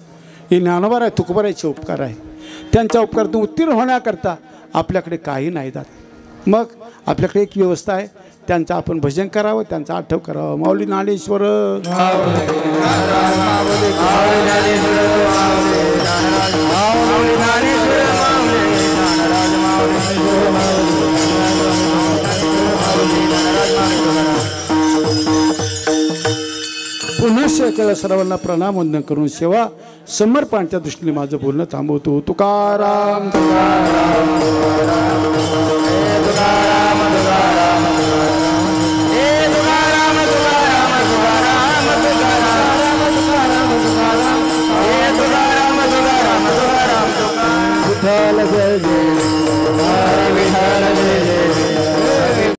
हे ज्ञानोबा आहे, तुकोबारायचे उपकार आहे. त्यांच्या उपकारातून उत्तीर्ण होण्याकरता आपल्याकडे काही नाही जात. मग आपल्याकडे एक व्यवस्था आहे, त्यांचं आपण भजन करावं, त्यांचा आठव करावं. माऊली ज्ञानेश्वर पुन्हा केला. सर्वांना प्रणाम वंदन करून सेवा समर्पणाच्या दृष्टीने माझं बोलणं थांबवतो. तुकाराम विठ्ठल जय जय, विठ्ठल जय जय.